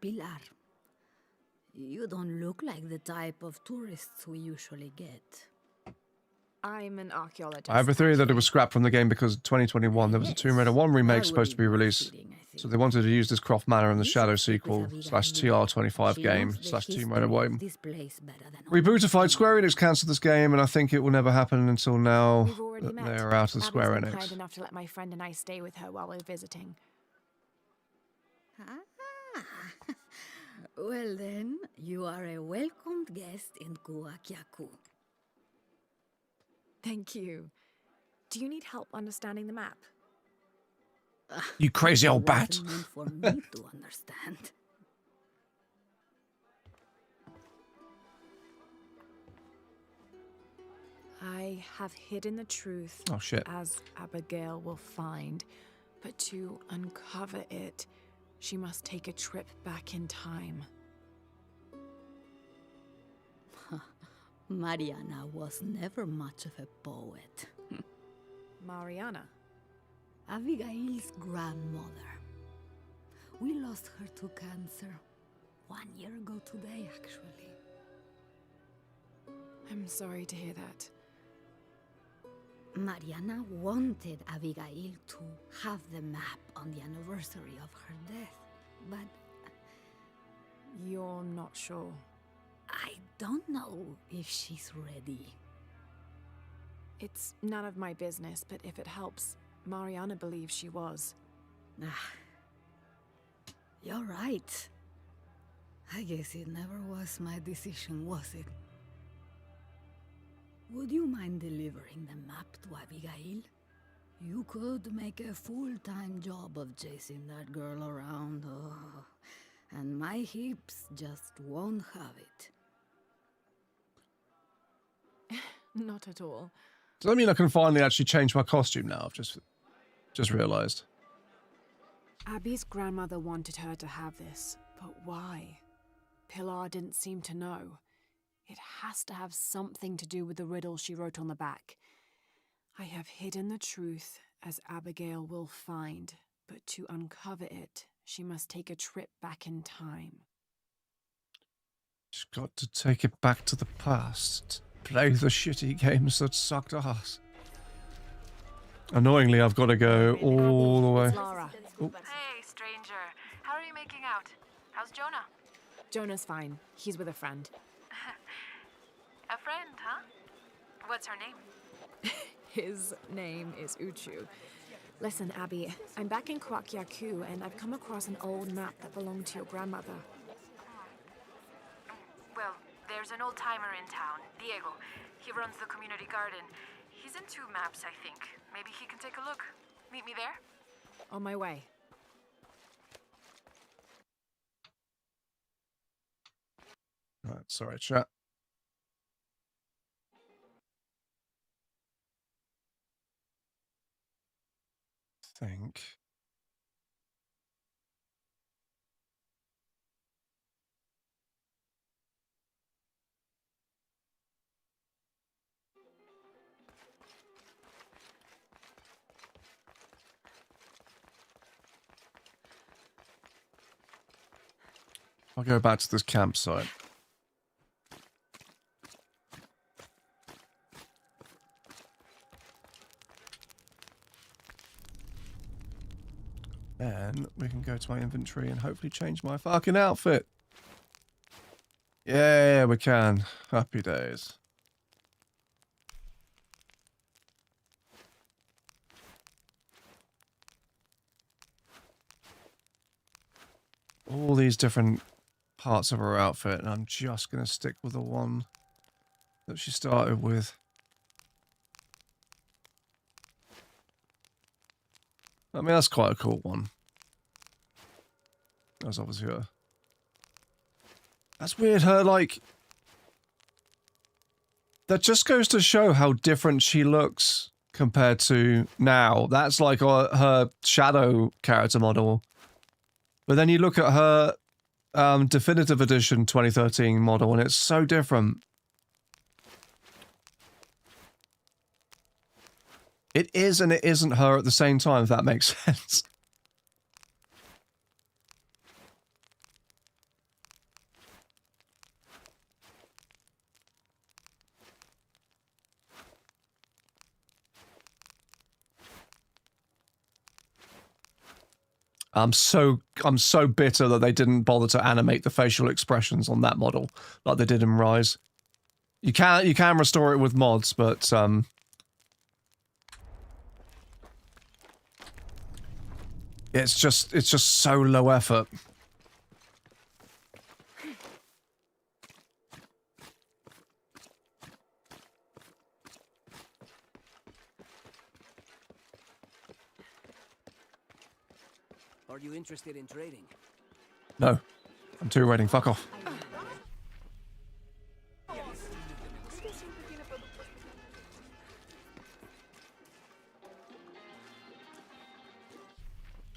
Pilar. You don't look like the type of tourists we usually get. I'm an archaeologist. I have a theory that it was scrapped from the game because 2021 there was a Tomb Raider 1 remake supposed to be released. So they wanted to use this Croft Manor in the Shadow sequel / TR25 game / Tomb Raider 1. Rebootified Square Enix cancelled this game, and I think it will never happen until now that they're out of Square Abby's been Enix. kind enough to let my friend and I stay with her while we're visiting. Well then, you are a welcomed guest in Kuakyaku. Thank you. Do you need help understanding the map? You crazy old bat. It wasn't meant for me to understand. I have hidden the truth, Oh, shit. as Abigail will find. But to uncover it, she must take a trip back in time. Mariana was never much of a poet. Mariana? Abigail's grandmother. We lost her to cancer 1 year ago today, actually. I'm sorry to hear that. Mariana wanted Abigail to have the map on the anniversary of her death, but You're not sure. I don't know if she's ready. It's none of my business, but if it helps, Mariana believes she was. You're right. I guess it never was my decision, was it? Would you mind delivering the map to Abigail? You could make a full-time job of chasing that girl around, and my hips just won't have it. Not at all. Does that mean I can finally actually change my costume now? I've just realised. Abby's grandmother wanted her to have this, but why? Pilar didn't seem to know. It has to have something to do with the riddle she wrote on the back. I have hidden the truth, as Abigail will find, but to uncover it, she must take a trip back in time. She's got to take it back to the past. Play the shitty games that sucked ass. Annoyingly, I've got to go all the way. Oh. Hey, stranger. How are you making out? How's Jonah? Jonah's fine. He's with a friend. A friend, huh? What's her name? His name is Uchu. Listen, Abby, I'm back in Kwakyaku, and I've come across an old map that belonged to your grandmother. Well, there's an old-timer in town, Diego. He runs the community garden. He's into maps, I think. Maybe he can take a look. Meet me there? On my way. Right, sorry, chat. Think. I'll go back to this campsite. Then we can go to my inventory and hopefully change my fucking outfit. Yeah, we can. Happy days. all these different parts of her outfit, and I'm just going to stick with the one that she started with. I mean, that's quite a cool one. That's obviously her. That's weird, her, like... That just goes to show how different she looks compared to now. That's like her shadow character model. But then you look at her Definitive Edition 2013 model, and it's so different. It is and it isn't her at the same time, if that makes sense. I'm so bitter that they didn't bother to animate the facial expressions on that model like they did in Rise. You can restore it with mods, but it's just so low effort. Are you interested in trading? No, I'm too waiting. Fuck off.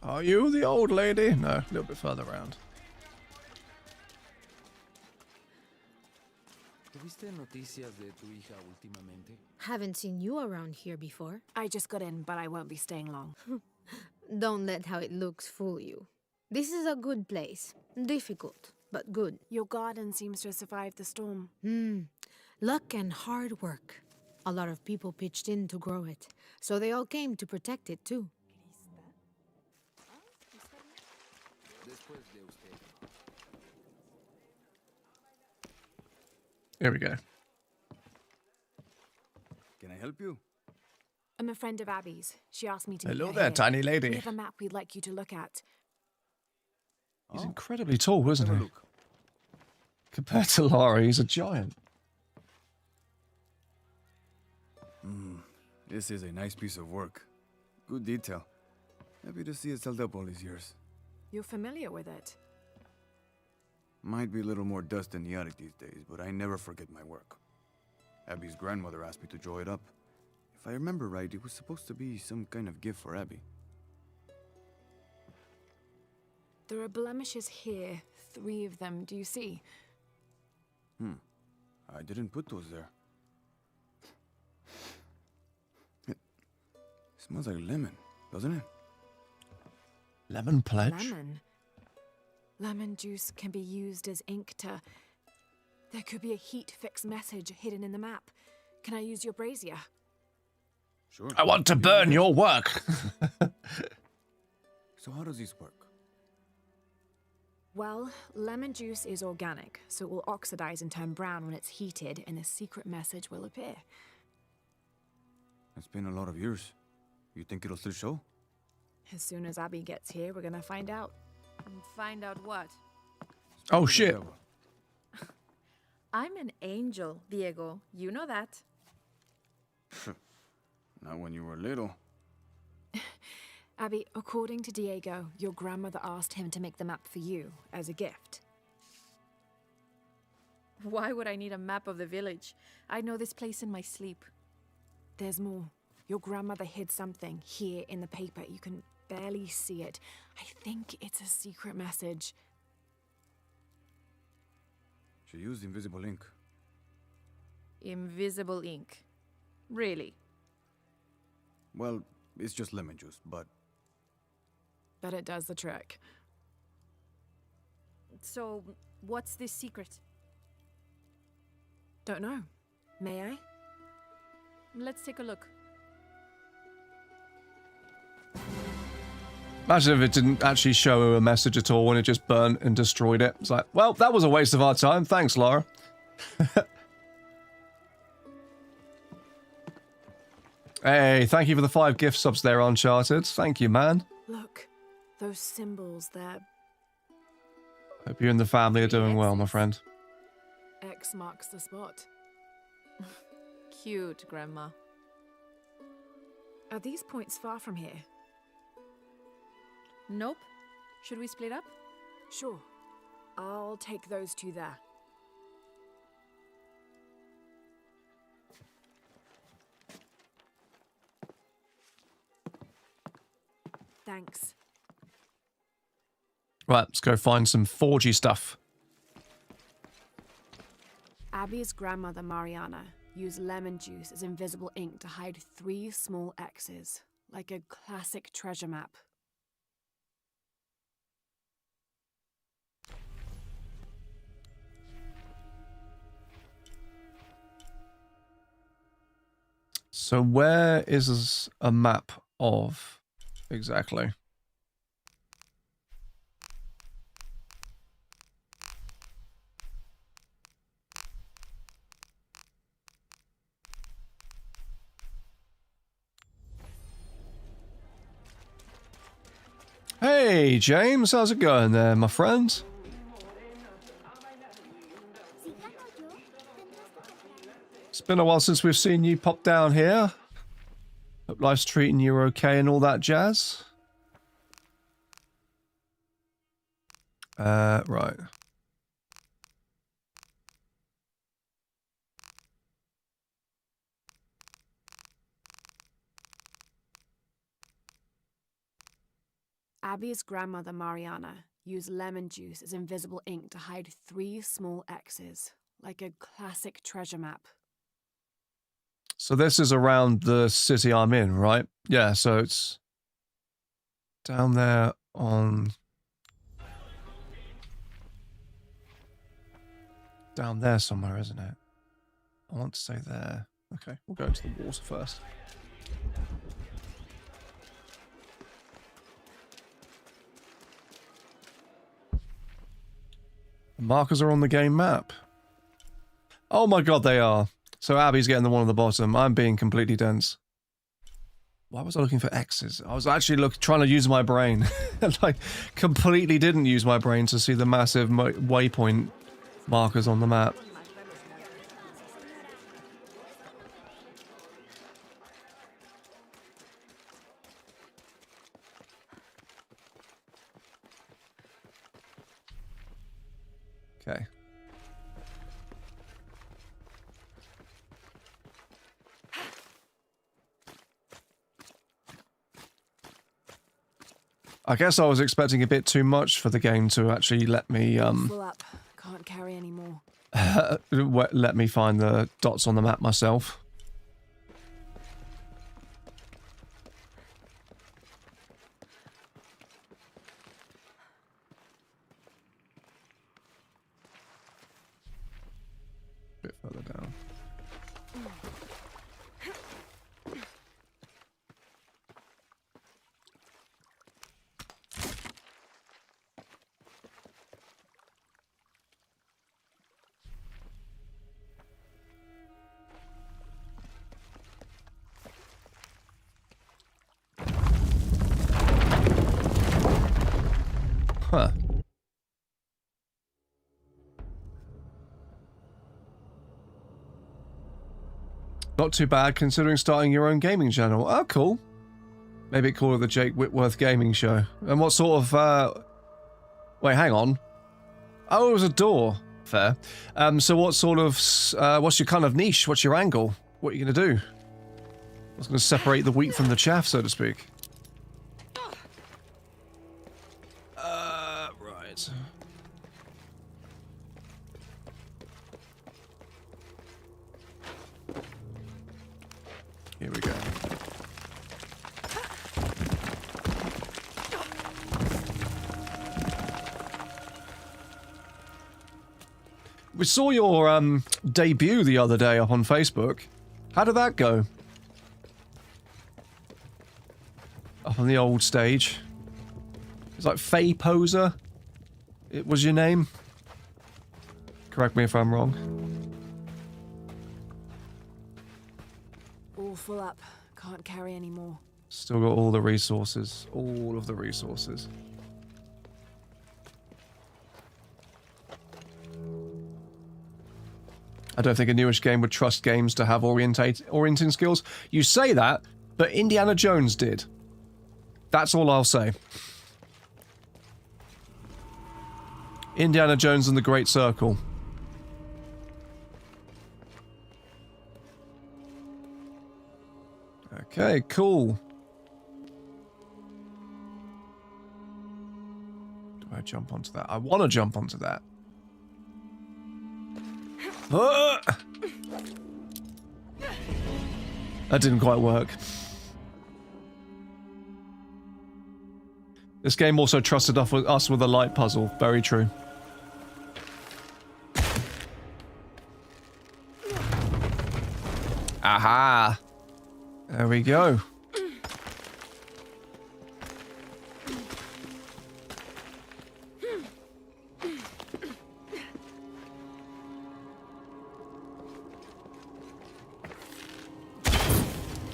Are you the old lady? No, a little bit further around. ¿Tuviste noticias de tu hija últimamente? Haven't seen you around here before. I just got in, but I won't be staying long. Don't let how it looks fool you. This is a good place. Difficult, but good. Your garden seems to have survived the storm. Luck and hard work. A lot of people pitched in to grow it, so they all came to protect it too. Here we go. Can I help you? I'm a friend of Abby's. She asked me to meet Hello her there, here. tiny lady. We have a map we'd like you to look at. He's incredibly tall, isn't he? Compared to Lara, he's a giant. This is a nice piece of work. Good detail. Happy to see it's held up all these years. You're familiar with it? Might be a little more dust than the attic these days, but I never forget my work. Abby's grandmother asked me to draw it up. If I remember right, it was supposed to be some kind of gift for Abby. There are blemishes here. 3 of them, do you see? I didn't put those there. It smells like lemon, doesn't it? Lemon pledge? Lemon? Lemon juice can be used as ink to... There could be a heat fix message hidden in the map. Can I use your brazier? Sure. I want to burn your work. So how does this work? Well, lemon juice is organic, so it will oxidize and turn brown when it's heated, and a secret message will appear. It's been a lot of years. You think it'll still show? As soon as Abby gets here, we're gonna find out. Find out what? Oh shit. I'm an angel, Diego. You know that. Not when you were little. Abby, according to Diego, your grandmother asked him to make the map for you as a gift. Why would I need a map of the village? I know this place in my sleep. There's more. Your grandmother hid something here in the paper. You can barely see it. I think it's a secret message. She used invisible ink. Invisible ink. Really? Well, it's just lemon juice, but... But it does the trick. So, what's this secret? Don't know. May I? Let's take a look. Imagine if it didn't actually show her a message at all and it just burnt and destroyed it. It's like, well, that was a waste of our time. Thanks, Lara. Hey, thank you for the 5 gift subs there, Uncharted. Thank you, man. Look, those symbols, they're Hope you and the family are doing well, my friend. X marks the spot. Cute, Grandma. Are these points far from here? Nope. Should we split up? Sure. I'll take those two there. Thanks. Right, let's go find some 4G stuff. Abby's grandmother, Mariana, used lemon juice as invisible ink to hide 3 small X's, like a classic treasure map. So where is a map of exactly? Hey, James, how's it going there, my friend? It's been a while since we've seen you pop down here. Hope life's treating you okay and all that jazz. Right. Abby's grandmother, Mariana, used lemon juice as invisible ink to hide 3 small X's, like a classic treasure map. So this is around the city I'm in, right? Yeah, so it's down there on... down there somewhere, isn't it? I want to say there. Okay, we'll go into the water first. The markers are on the game map. Oh my god, they are. So Abby's getting the one on the bottom. I'm being completely dense. Why was I looking for X's? I was actually trying to use my brain. And I completely didn't use my brain to see the massive waypoint markers on the map. Okay. I guess I was expecting a bit too much for the game to actually let me Full up. Can't carry anymore. let me find the dots on the map myself. A bit further down. Huh. Not too bad considering starting your own gaming channel. Oh, cool. Maybe call it the Jake Whitworth Gaming Show. And what sort of, wait, hang on. Oh, it was a door. Fair. So what sort of, what's your kind of niche? What's your angle? What are you going to do? What's going to separate the wheat from the chaff, so to speak? Right. Here we go. We saw your debut the other day up on Facebook. How did that go? Up on the old stage. It's like Faye Poser. It was your name. Correct me if I'm wrong. All full up. Can't carry anymore. Still got all the resources. All of the resources. I don't think a newish game would trust games to have orienting skills. You say that, but Indiana Jones did. That's all I'll say. Indiana Jones and the Great Circle. Okay, cool. Do I jump onto that? I want to jump onto that. That didn't quite work. This game also trusted us with a light puzzle. Very true. Aha! There we go.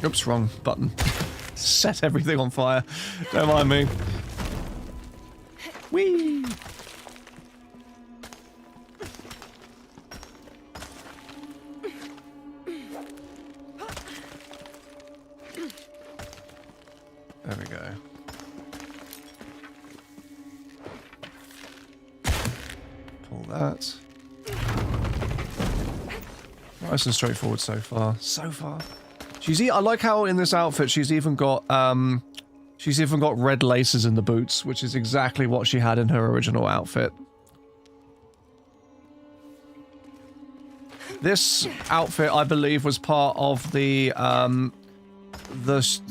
Oops, wrong button. Set everything on fire. Don't mind me. Whee! There we go. Pull that. Nice and straightforward so far. So far. I like how in this outfit she's even got red laces in the boots, which is exactly what she had in her original outfit. This outfit, I believe, was part of the last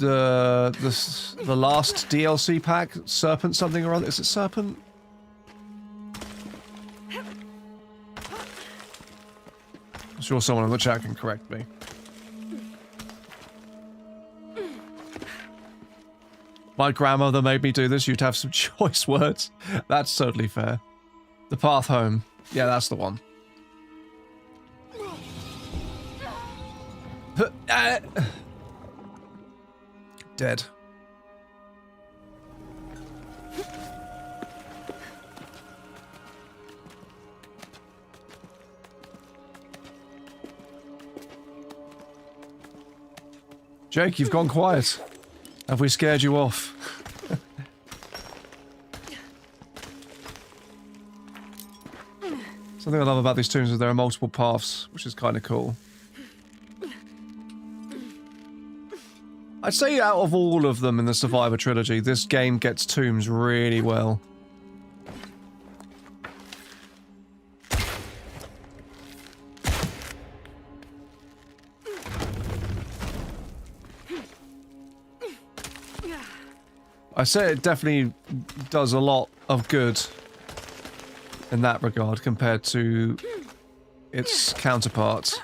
DLC pack, Serpent something or other. Is it Serpent? I'm sure someone in the chat can correct me. My grandmother made me do this. You'd have some choice words. That's totally fair. The path home. Yeah, that's the one. Dead. Jake, you've gone quiet. Have we scared you off? Something I love about these tombs is there are multiple paths, which is kind of cool. I'd say out of all of them in the Survivor trilogy, this game gets tombs really well. I say it definitely does a lot of good in that regard compared to its counterparts.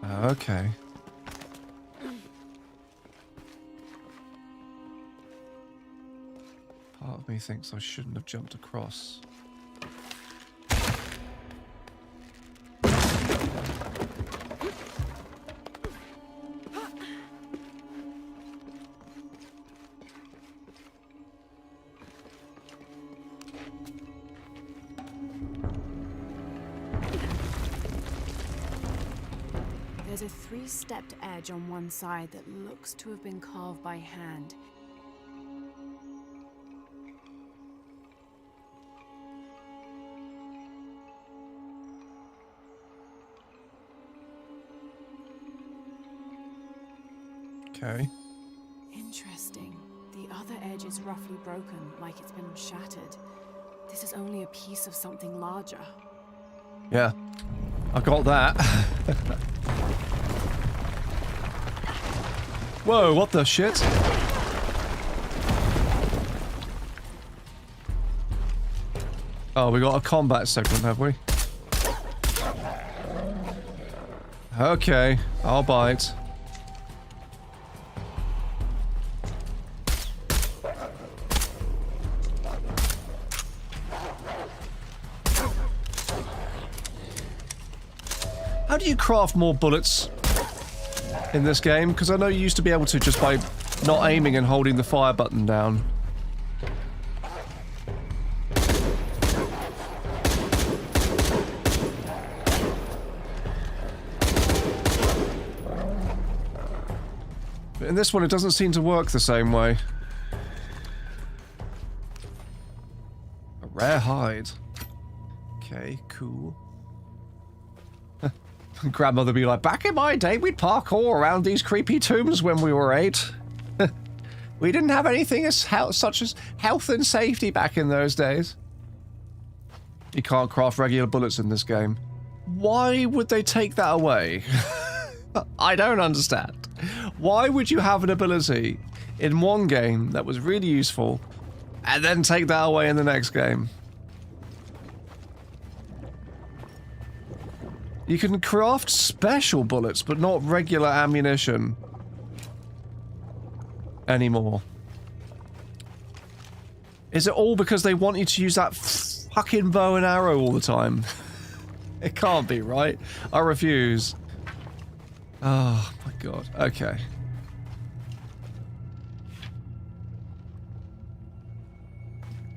Okay. Part of me thinks I shouldn't have jumped across. There's a three-stepped edge on one side that looks to have been carved by hand. Okay. Interesting. The other edge is roughly broken, like it's been shattered. This is only a piece of something larger. Yeah. I got that. Whoa, what the shit? Oh, we got a combat segment, have we? Okay, I'll bite. How do you craft more bullets in this game? Because I know you used to be able to just by not aiming and holding the fire button down. But in this one, it doesn't seem to work the same way. A rare hide. Okay, cool. Grandmother be like, back in my day, we'd parkour around these creepy tombs when we were 8. We didn't have anything such as health and safety back in those days. You can't craft regular bullets in this game. Why would they take that away? I don't understand. Why would you have an ability in one game that was really useful and then take that away in the next game? You can craft special bullets, but not regular ammunition anymore. Is it all because they want you to use that fucking bow and arrow all the time? It can't be, right? I refuse. Oh my god. Okay.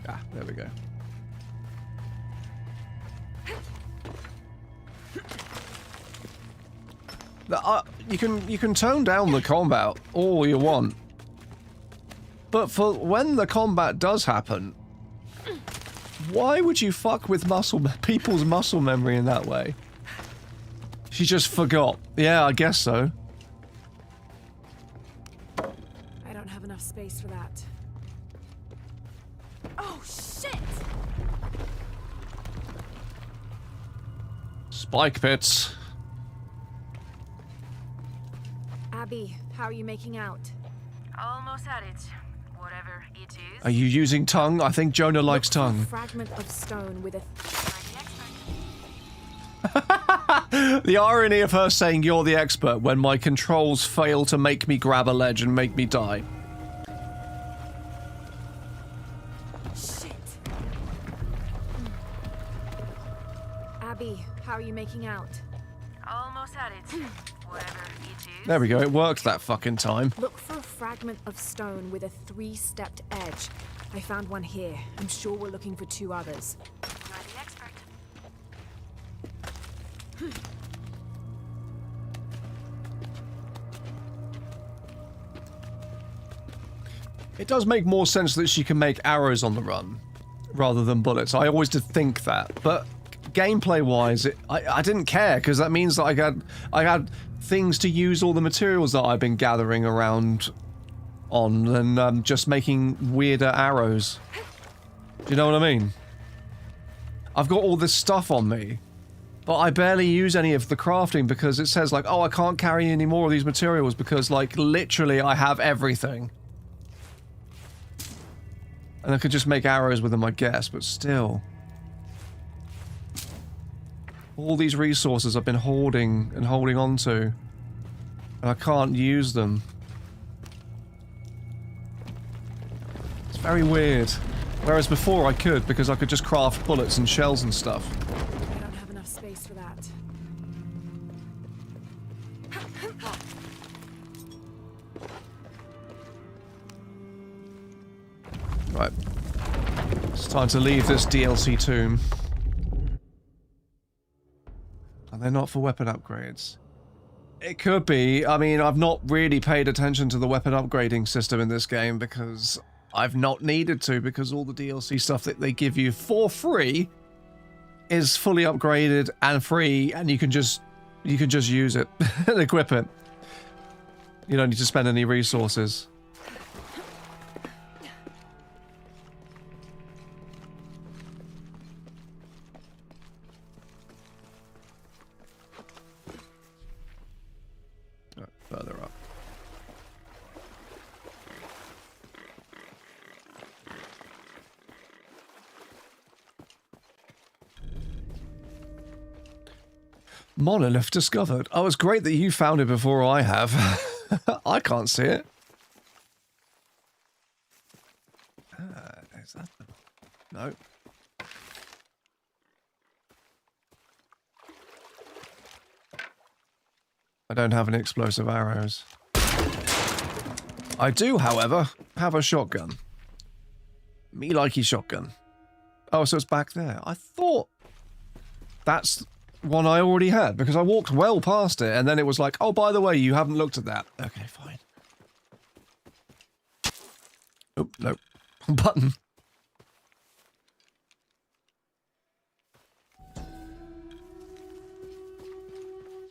Ah, there we go. You can tone down the combat all you want, but for when the combat does happen, why would you fuck with people's muscle memory in that way? She just forgot. Yeah, I guess so. I don't have enough space for that. Oh, shit! Spike pits. Abby, how are you making out? Almost at it. Whatever it is. Are you using tongue? I think Jonah likes tongue. A fragment of stone with a... The irony of her saying you're the expert when my controls fail to make me grab a ledge and make me die. Shit. Abby, how are you making out? Almost at it. Whatever it is. There we go, it worked that fucking time. Look for a fragment of stone with a 3-stepped edge. I found one here. I'm sure we're looking for 2 others. You're the expert. It does make more sense that she can make arrows on the run rather than bullets. I always did think that, but gameplay-wise, I didn't care because that means that I had things to use all the materials that I've been gathering around on and just making weirder arrows. Do you know what I mean? I've got all this stuff on me, but I barely use any of the crafting because it says like, oh, I can't carry any more of these materials because like literally I have everything. And I could just make arrows with them, I guess, but still. All these resources I've been hoarding and holding on to, and I can't use them. It's very weird. Whereas before I could, because I could just craft bullets and shells and stuff. I don't have enough space for that. Right. It's time to leave this DLC tomb. Are they not for weapon upgrades? It could be. I mean, I've not really paid attention to the weapon upgrading system in this game because I've not needed to, because all the DLC stuff that they give you for free is fully upgraded and free, and you can just use it and equip it. You don't need to spend any resources. Further up. Monolith discovered. Oh, it's great that you found it before I have. I can't see it. Is that the... No. I don't have any explosive arrows. I do, however, have a shotgun. Me likey shotgun. Oh, so it's back there. I thought that's one I already had, because I walked well past it, and then it was like, oh, by the way, you haven't looked at that. Okay, fine. Oh, no. Button.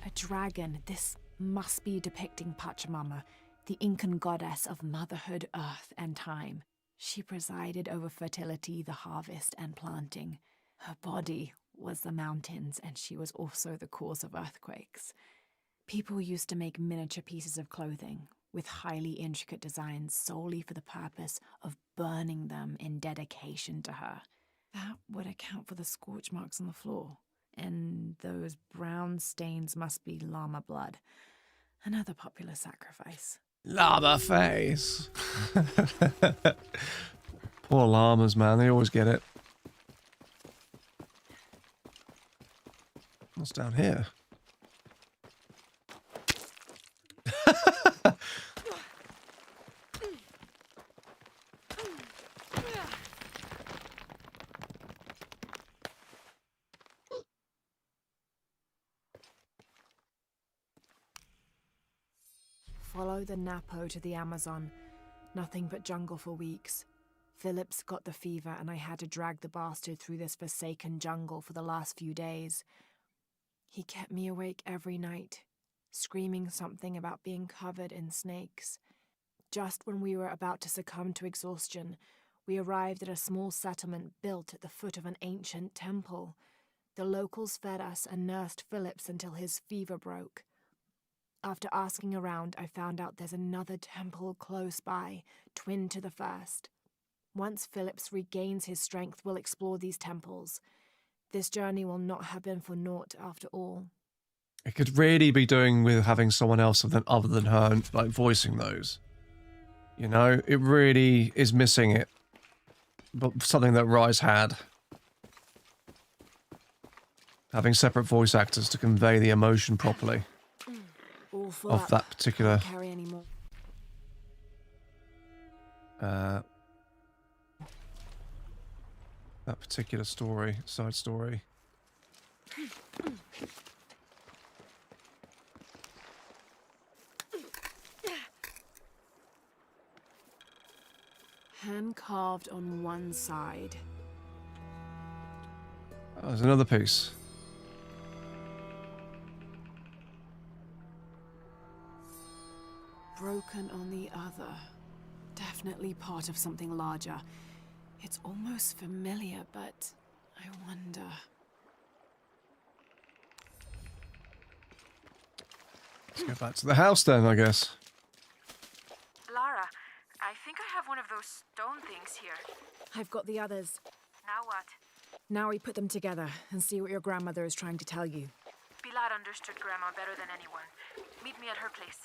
A dragon. This must be depicting Pachamama, the Incan goddess of motherhood, earth, and time. She presided over fertility, the harvest, and planting. Her body was the mountains, and she was also the cause of earthquakes. People used to make miniature pieces of clothing with highly intricate designs solely for the purpose of burning them in dedication to her. That would account for the scorch marks on the floor. And those brown stains must be llama blood. Another popular sacrifice. Llama face. Poor llamas, man. They always get it. What's down here? Follow the Napo to the Amazon. Nothing but jungle for weeks. Phillips got the fever and I had to drag the bastard through this forsaken jungle for the last few days. He kept me awake every night, screaming something about being covered in snakes. Just when we were about to succumb to exhaustion, we arrived at a small settlement built at the foot of an ancient temple. The locals fed us and nursed Phillips until his fever broke. After asking around, I found out there's another temple close by, twin to the first. Once Phillips regains his strength, we'll explore these temples. This journey will not have been for naught after all. It could really be doing with having someone else other than her, like, voicing those. You know, it really is missing it. But something that Rise had. Having separate voice actors to convey the emotion properly. Of that particular... Carry anymore. That particular story, side story. Hand carved on one side. Oh, there's another piece. Broken on the other. Definitely part of something larger. It's almost familiar, but I wonder... Let's go back to the house then, I guess. Lara, I think I have one of those stone things here. I've got the others. Now what? Now we put them together and see what your grandmother is trying to tell you. Pilar understood Grandma better than anyone. Meet me at her place.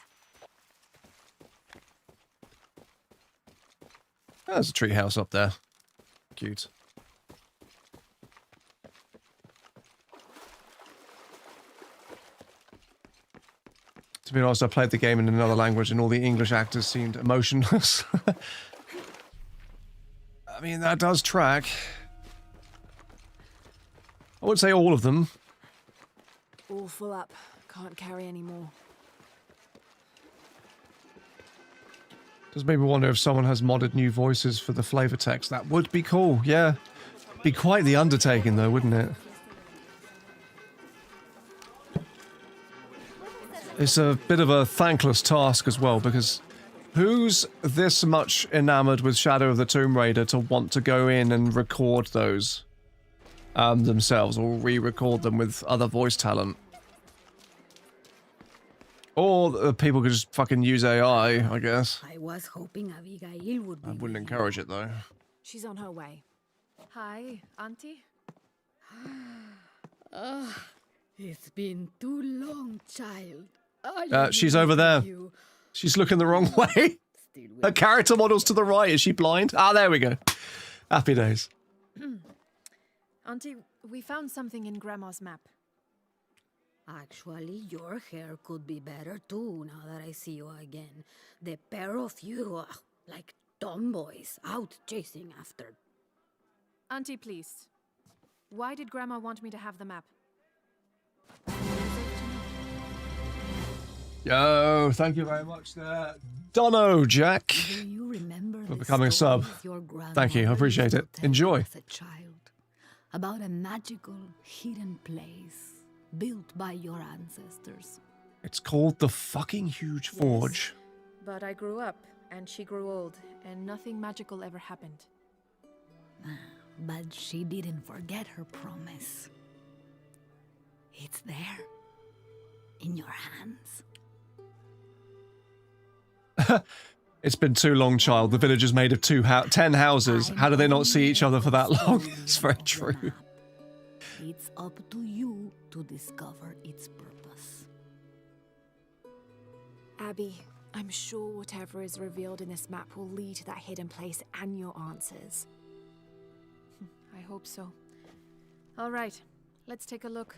There's a tree house up there. Cute. To be honest, I played the game in another language and all the English actors seemed emotionless. I mean, that does track. I wouldn't say all of them. All full up. Can't carry anymore. Does maybe wonder if someone has modded new voices for the flavor text. That would be cool, yeah. Be quite the undertaking though, wouldn't it? It's a bit of a thankless task as well, because who's this much enamored with Shadow of the Tomb Raider to want to go in and record those themselves, or re-record them with other voice talent? Or people could just fucking use AI, I guess. I was hoping Abigail would be. I wouldn't encourage it though. She's on her way. Hi, Auntie. It's been too long, child. She's over there. She's looking the wrong way. Her character model's to the right. Is she blind? Ah, there we go. Happy days. Auntie, we found something in Grandma's map. Actually, your hair could be better too, now that I see you again. The pair of you, like tomboys, out chasing after. Auntie, please. Why did Grandma want me to have the map? Yo, thank you very much there. Dono, Jack, Do you remember for the becoming a sub. stories your Thank you, I grandmother appreciate used it. to tell you Enjoy. as a child about a magical hidden place built by your ancestors? It's called the fucking Huge Forge. But I grew up, and she grew old, and nothing magical ever happened. But she didn't forget her promise. It's there, in your hands. It's been too long, child. The village is made of 10 houses. How do they not see each other for that long? It's very true. It's up to you to discover its purpose. Abby, I'm sure whatever is revealed in this map will lead to that hidden place and your answers. I hope so. All right, let's take a look.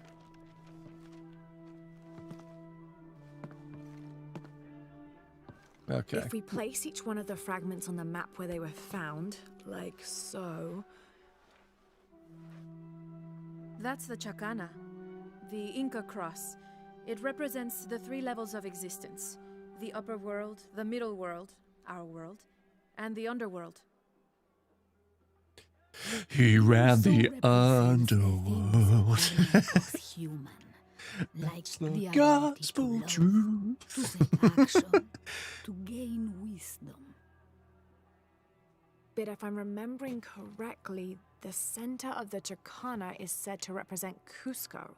Okay. If we place each one of the fragments on the map where they were found, like so... That's the Chacana, the Inca cross. It represents the 3 levels of existence. The upper world, the middle world, our world, and the underworld. He ran the underworld. Human, like the gospel truth. To take action, to gain wisdom. But if I'm remembering correctly, the center of the Chacana is said to represent Cusco,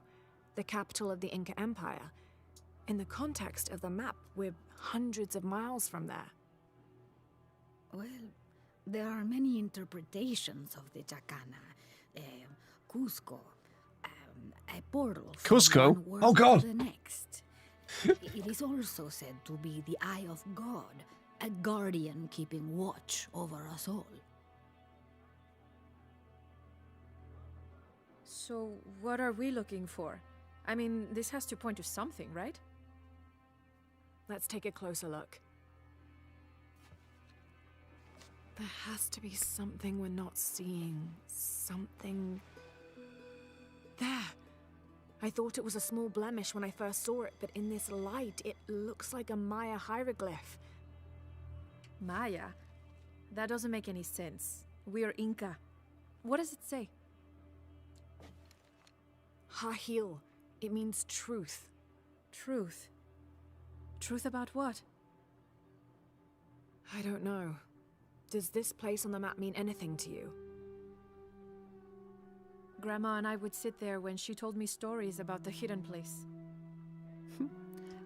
the capital of the Inca Empire. In the context of the map, we're hundreds of miles from there. Well, there are many interpretations of the Chacana. Cusco, a portal from Cusco? one world Oh, God. to the next. It is also said to be the eye of God, a guardian keeping watch over us all. So, what are we looking for? I mean, this has to point to something, right? Let's take a closer look. There has to be something we're not seeing. Something... There! I thought it was a small blemish when I first saw it, but in this light, it looks like a Maya hieroglyph. Maya? That doesn't make any sense. We're Inca. What does it say? Hahil. It means truth. Truth? Truth about what? I don't know. Does this place on the map mean anything to you? Grandma and I would sit there when she told me stories about the hidden place.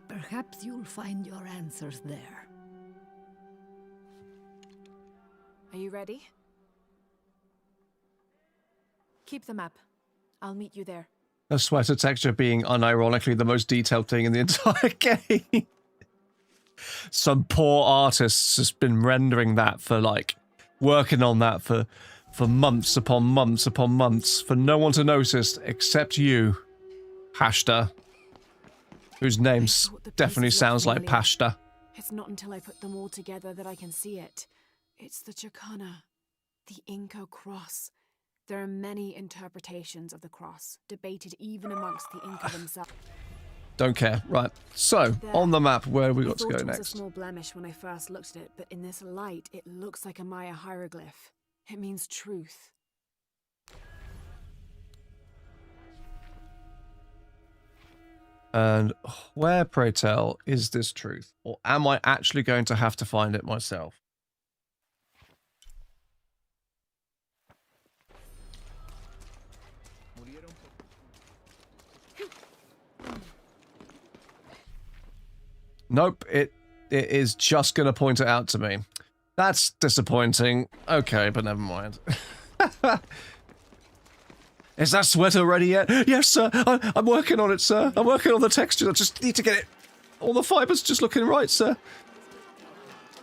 Perhaps you'll find your answers there. Are you ready? Keep the map. I'll meet you there. The sweater texture being unironically the most detailed thing in the entire game. Some poor artist's just been rendering that for, like, working on that for months upon months upon months, for no one to notice except you, Pashta, whose name definitely sounds like Pashta. It's not until I put them all together that I can see it. It's the Chacana, the Inca cross. There are many interpretations of the cross, debated even amongst the Inca themselves. Don't care. Right. So, There. on the map, where have we got to I go thought it was a next? small blemish when I first looked at it, but in this light, it looks like a Maya hieroglyph. It means truth. And where, pray tell, is this truth? Or am I actually going to have to find it myself? Nope, it is just going to point it out to me. That's disappointing. Okay, but never mind. Is that sweater ready yet? Yes, sir. I'm working on it, sir. I'm working on the texture. I just need to get it. All the fibers just looking right, sir.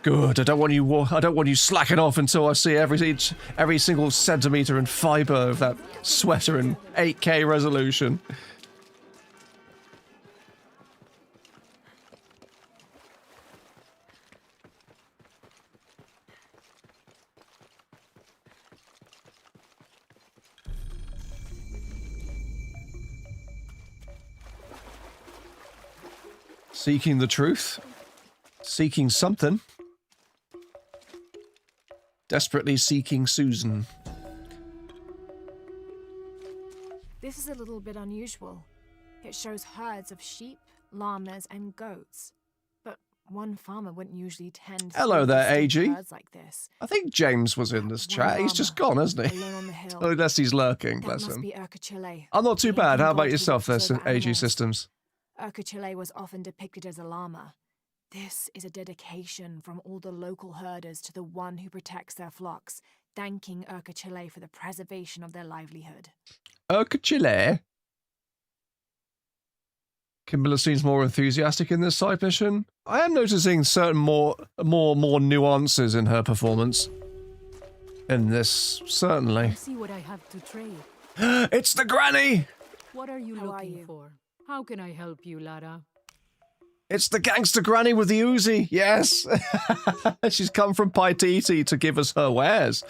Good. I don't want you slacking off until I see every single centimeter and fiber of that sweater in 8K resolution. Seeking the truth. Seeking something. Desperately seeking Susan. This is a little bit unusual. It shows herds of sheep, llamas, and goats. But one farmer wouldn't usually tend to Hello there, AG. herds like this. I think James was in this chat. He's just gone, hasn't he? Alone on the hill. Oh, unless he's lurking, That bless must him. be Urkachile. I'm not too the bad. Incan How god about who yourself there, watches over AG animals. Systems? Urkachile was often depicted as a llama. This is a dedication from all the local herders to the one who protects their flocks, thanking Urkachile for the preservation of their livelihood. Urkachile? Kimberly seems more enthusiastic in this side mission. I am noticing certain more nuances in her performance. In this, certainly. See what I have to trade. It's the granny! What are you How are looking you? for? How can I help you, Lara? It's the gangster granny with the Uzi. Yes. She's come from Paititi to give us her wares.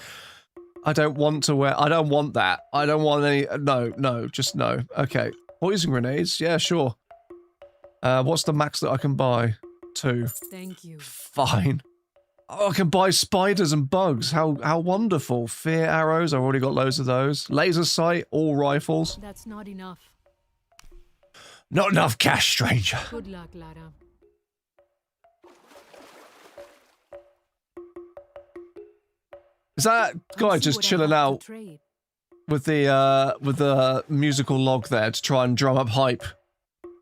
I don't want to wear. I don't want that. I don't want any. No, just no. Okay. Poison grenades. Yeah, sure. What's the max that I can buy? 2. Thank you. Fine. Oh, I can buy spiders and bugs. How wonderful. Fear arrows. I've already got loads of those. Laser sight. All rifles. That's not enough. Not enough cash, stranger. Good luck, Lara. Is that guy just chilling out with the musical log there to try and drum up hype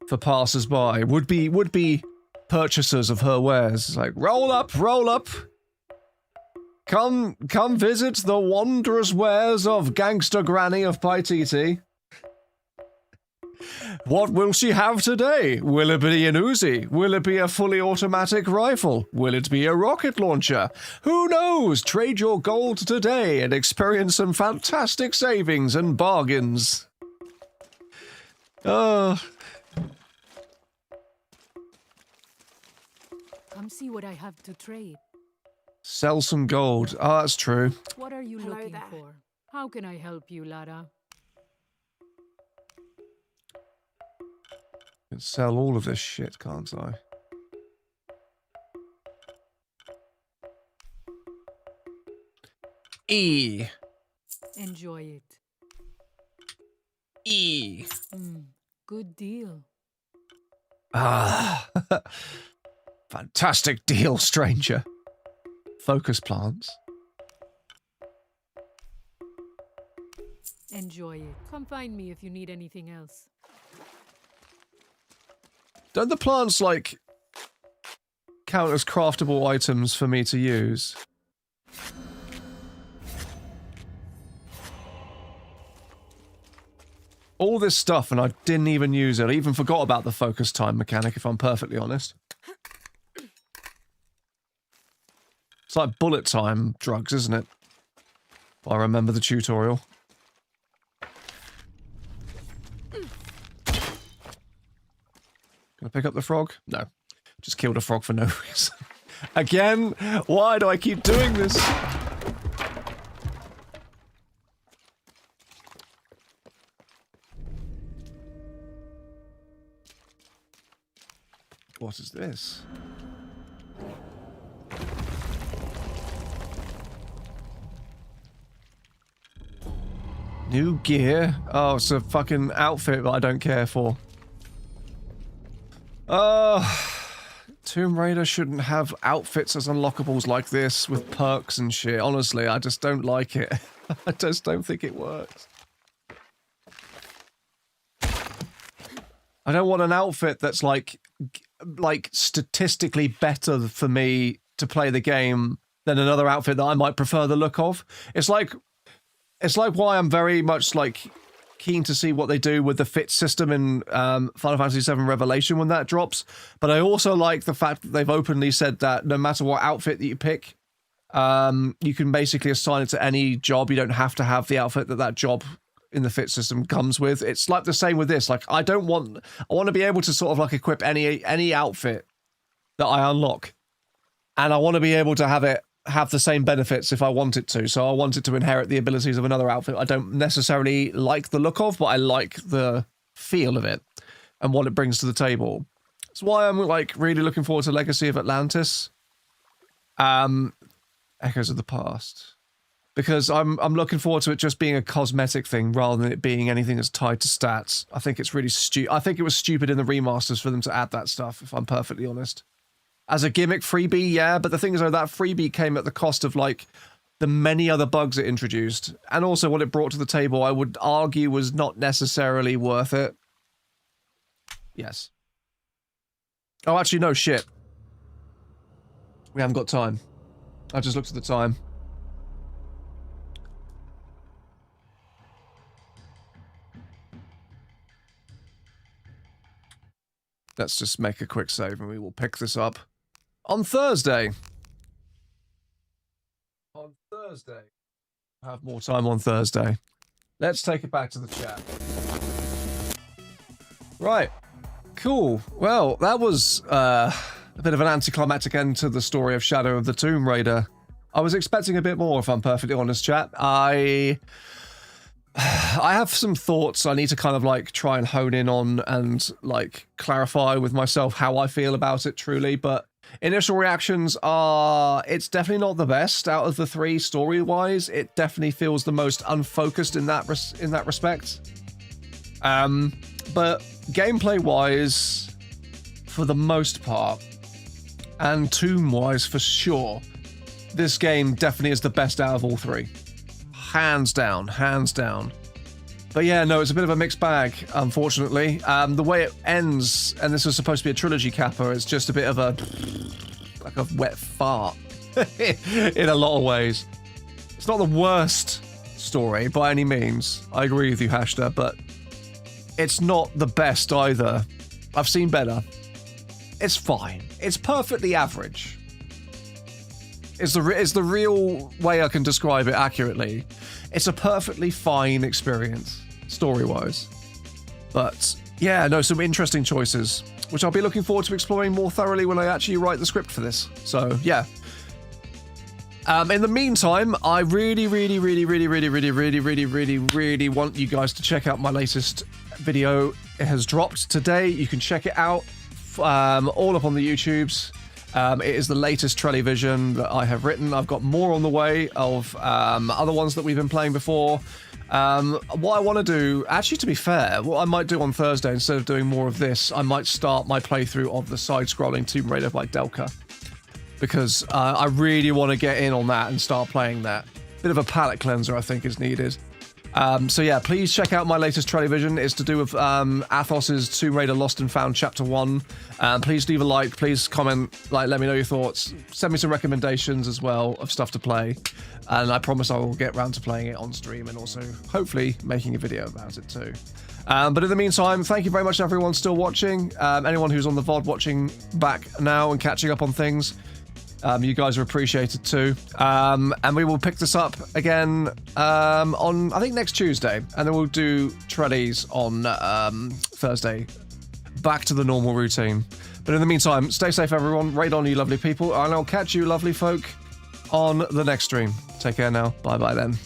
for passers-by? Would be purchasers of her wares. It's like, roll up, roll up. Come visit the wondrous wares of Gangster Granny of Paititi. What will she have today? Will it be an Uzi? Will it be a fully automatic rifle? Will it be a rocket launcher? Who knows? Trade your gold today and experience some fantastic savings and bargains. Come see what I have to trade. Sell some gold. Oh, that's true. What are you Hello looking there. for? How can I help you, Lara? I can sell all of this shit, can't I? E. Enjoy it. E. Good deal. Ah. Fantastic deal, stranger. Focus plants. Enjoy it. Come find me if you need anything else. Don't the plants, like, count as craftable items for me to use? All this stuff and I didn't even use it. I even forgot about the focus time mechanic, if I'm perfectly honest. It's like bullet time drugs, isn't it? I remember the tutorial. Gonna pick up the frog? No. Just killed a frog for no reason. Again? Why do I keep doing this? What is this? New gear? Oh, it's a fucking outfit that I don't care for. Tomb Raider shouldn't have outfits as unlockables like this with perks and shit. Honestly, I just don't like it. I just don't think it works. I don't want an outfit that's like statistically better for me to play the game than another outfit that I might prefer the look of. It's like why I'm very much like keen to see what they do with the fit system in Final Fantasy VII Revelation when that drops. But I also like the fact that they've openly said that no matter what outfit that you pick, you can basically assign it to any job. You don't have to have the outfit that job in the fit system comes with. It's like the same with this. Like I want to be able to sort of like equip any outfit that I unlock, and I want to be able to have the same benefits if I want it to. So I want it to inherit the abilities of another outfit I don't necessarily like the look of, but I like the feel of it and what it brings to the table. That's why I'm like really looking forward to Legacy of Atlantis. Echoes of the Past. Because I'm looking forward to it just being a cosmetic thing rather than it being anything that's tied to stats. I think it's really stupid. I think it was stupid in the remasters for them to add that stuff, if I'm perfectly honest. As a gimmick freebie, yeah, but the thing is though, that freebie came at the cost of like the many other bugs it introduced. And also what it brought to the table, I would argue, was not necessarily worth it. Yes. Oh, actually, no, shit. We haven't got time. I just looked at the time. Let's just make a quick save and we will pick this up on Thursday. On Thursday. I have more time on Thursday. Let's take it back to the chat. Right. Cool. Well, that was a bit of an anticlimactic end to the story of Shadow of the Tomb Raider. I was expecting a bit more, if I'm perfectly honest, chat. I have some thoughts I need to kind of like try and hone in on and like clarify with myself how I feel about it truly, but initial reactions are it's definitely not the best out of the three story-wise. It definitely feels the most unfocused in that respect. But gameplay-wise, for the most part, and Tomb-wise for sure, this game definitely is the best out of all three. Hands down, hands down. But yeah, no, it's a bit of a mixed bag, unfortunately. The way it ends, and this was supposed to be a trilogy capper, it's just a bit of a like a wet fart in a lot of ways. It's not the worst story by any means. I agree with you, Hashta, but it's not the best either. I've seen better. It's fine. It's perfectly average. It's the real way I can describe it accurately. It's a perfectly fine experience, story-wise. But yeah, no, some interesting choices, which I'll be looking forward to exploring more thoroughly when I actually write the script for this. So yeah. In the meantime, I really want you guys to check out my latest video. It has dropped today. You can check it out all up on the YouTubes. It is the latest Television that I have written. I've got more on the way of other ones that we've been playing before. What I want to do, actually to be fair, what I might do on Thursday, instead of doing more of this, I might start my playthrough of the side-scrolling Tomb Raider by Delca. Because I really want to get in on that and start playing that. Bit of a palate cleanser, I think, is needed. So yeah, please check out my latest Television. It's to do with Athos's Tomb Raider Lost and Found Chapter 1. Please leave a like, please comment, like, let me know your thoughts. Send me some recommendations as well of stuff to play. And I promise I will get round to playing it on stream and also, hopefully, making a video about it too. But in the meantime, thank you very much to everyone still watching. Anyone who's on the VOD watching back now and catching up on things. You guys are appreciated too. And we will pick this up again on, I think, next Tuesday. And then we'll do Trellies on Thursday. Back to the normal routine. But in the meantime, stay safe, everyone. Raid on, you lovely people. And I'll catch you, lovely folk, on the next stream. Take care now. Bye-bye then.